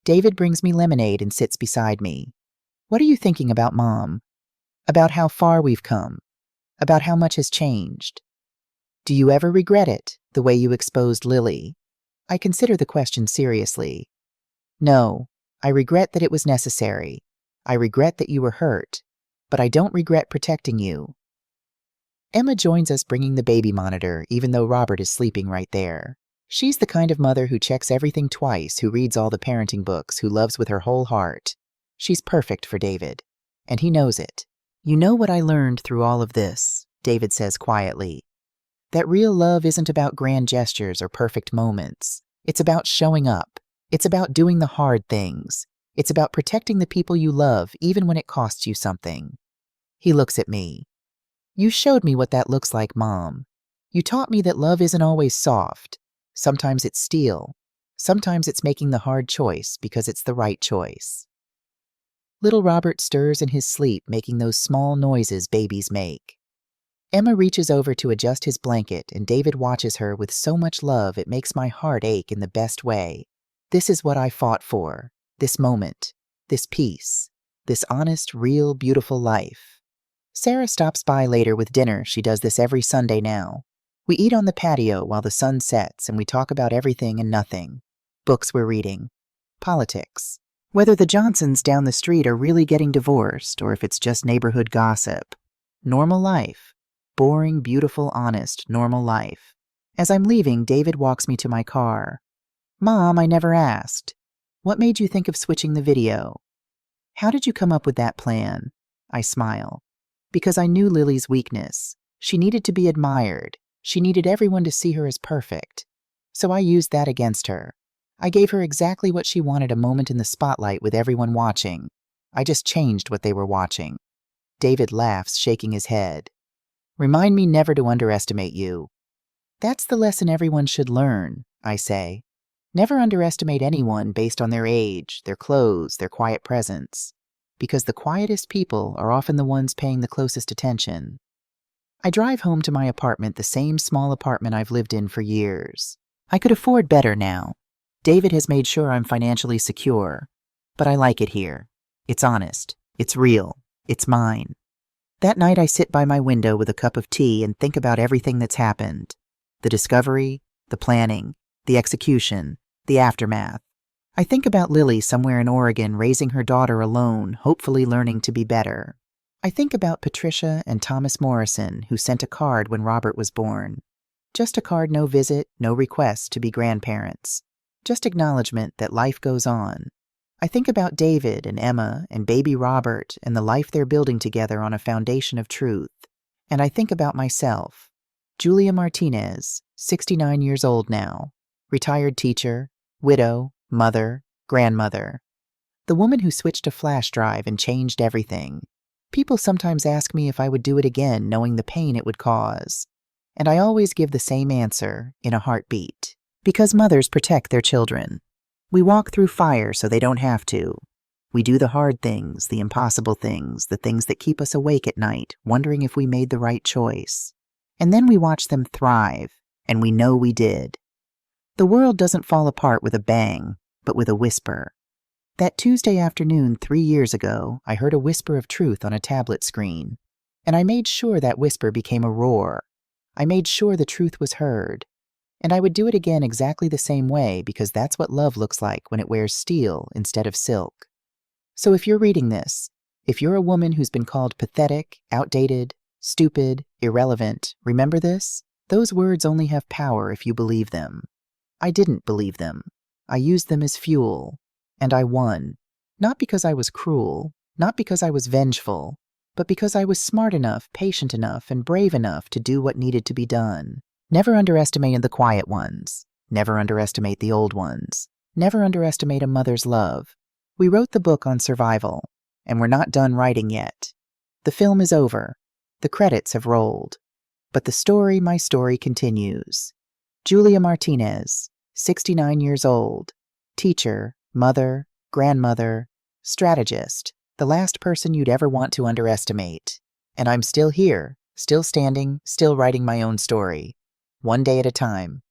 David brings me lemonade and sits beside me. What are you thinking about, Mom? About how far we've come. About how much has changed. Do you ever regret it, the way you exposed Lily? I consider the question seriously. No, I regret that it was necessary. I regret that you were hurt, but I don't regret protecting you. Emma joins us bringing the baby monitor, even though Robert is sleeping right there. She's the kind of mother who checks everything twice, who reads all the parenting books, who loves with her whole heart. She's perfect for David, and he knows it. You know what I learned through all of this, David says quietly. That real love isn't about grand gestures or perfect moments. It's about showing up. It's about doing the hard things. It's about protecting the people you love, even when it costs you something. He looks at me. You showed me what that looks like, Mom. You taught me that love isn't always soft. Sometimes it's steel. Sometimes it's making the hard choice because it's the right choice. Little Robert stirs in his sleep, making those small noises babies make. Emma reaches over to adjust his blanket, and David watches her with so much love it makes my heart ache in the best way. This is what I fought for. This moment. This peace. This honest, real, beautiful life. Sarah stops by later with dinner. She does this every Sunday now. We eat on the patio while the sun sets, and we talk about everything and nothing. Books we're reading. Politics. Whether the Johnsons down the street are really getting divorced or if it's just neighborhood gossip. Normal life. Boring, beautiful, honest, normal life. As I'm leaving, David walks me to my car. Mom, I never asked. What made you think of switching the video? How did you come up with that plan? I smile. Because I knew Lily's weakness. She needed to be admired. She needed everyone to see her as perfect. So I used that against her. I gave her exactly what she wanted, a moment in the spotlight with everyone watching. I just changed what they were watching. David laughs, shaking his head. Remind me never to underestimate you. That's the lesson everyone should learn, I say. Never underestimate anyone based on their age, their clothes, their quiet presence. Because the quietest people are often the ones paying the closest attention. I drive home to my apartment, the same small apartment I've lived in for years. I could afford better now. David has made sure I'm financially secure, but I like it here. It's honest. It's real. It's mine. That night I sit by my window with a cup of tea and think about everything that's happened. The discovery, the planning, the execution, the aftermath. I think about Lily somewhere in Oregon raising her daughter alone, hopefully learning to be better. I think about Patricia and Thomas Morrison, who sent a card when Robert was born. Just a card, no visit, no request to be grandparents. Just acknowledgement that life goes on. I think about David and Emma and baby Robert and the life they're building together on a foundation of truth. And I think about myself. Julia Martinez, 69 years old now. Retired teacher, widow, mother, grandmother. The woman who switched a flash drive and changed everything. People sometimes ask me if I would do it again, knowing the pain it would cause. And I always give the same answer, in a heartbeat. Because mothers protect their children. We walk through fire so they don't have to. We do the hard things, the impossible things, the things that keep us awake at night, wondering if we made the right choice. And then we watch them thrive, And we know we did. The world doesn't fall apart with a bang, but with a whisper. That Tuesday afternoon 3 years ago, I heard a whisper of truth on a tablet screen. And I made sure that whisper became a roar. I made sure the truth was heard. And I would do it again exactly the same way, because that's what love looks like when it wears steel instead of silk. So if you're reading this, if you're a woman who's been called pathetic, outdated, stupid, irrelevant, remember this? Those words only have power if you believe them. I didn't believe them. I used them as fuel. And I won. Not because I was cruel, not because I was vengeful, but because I was smart enough, patient enough, and brave enough to do what needed to be done. Never underestimate the quiet ones. Never underestimate the old ones. Never underestimate a mother's love. We wrote the book on survival, and we're not done writing yet. The film is over. The credits have rolled. But the story, my story, continues. Julia Martinez, 69 years old, teacher, mother, grandmother, strategist, the last person you'd ever want to underestimate. And I'm still here, still standing, still writing my own story. One day at a time.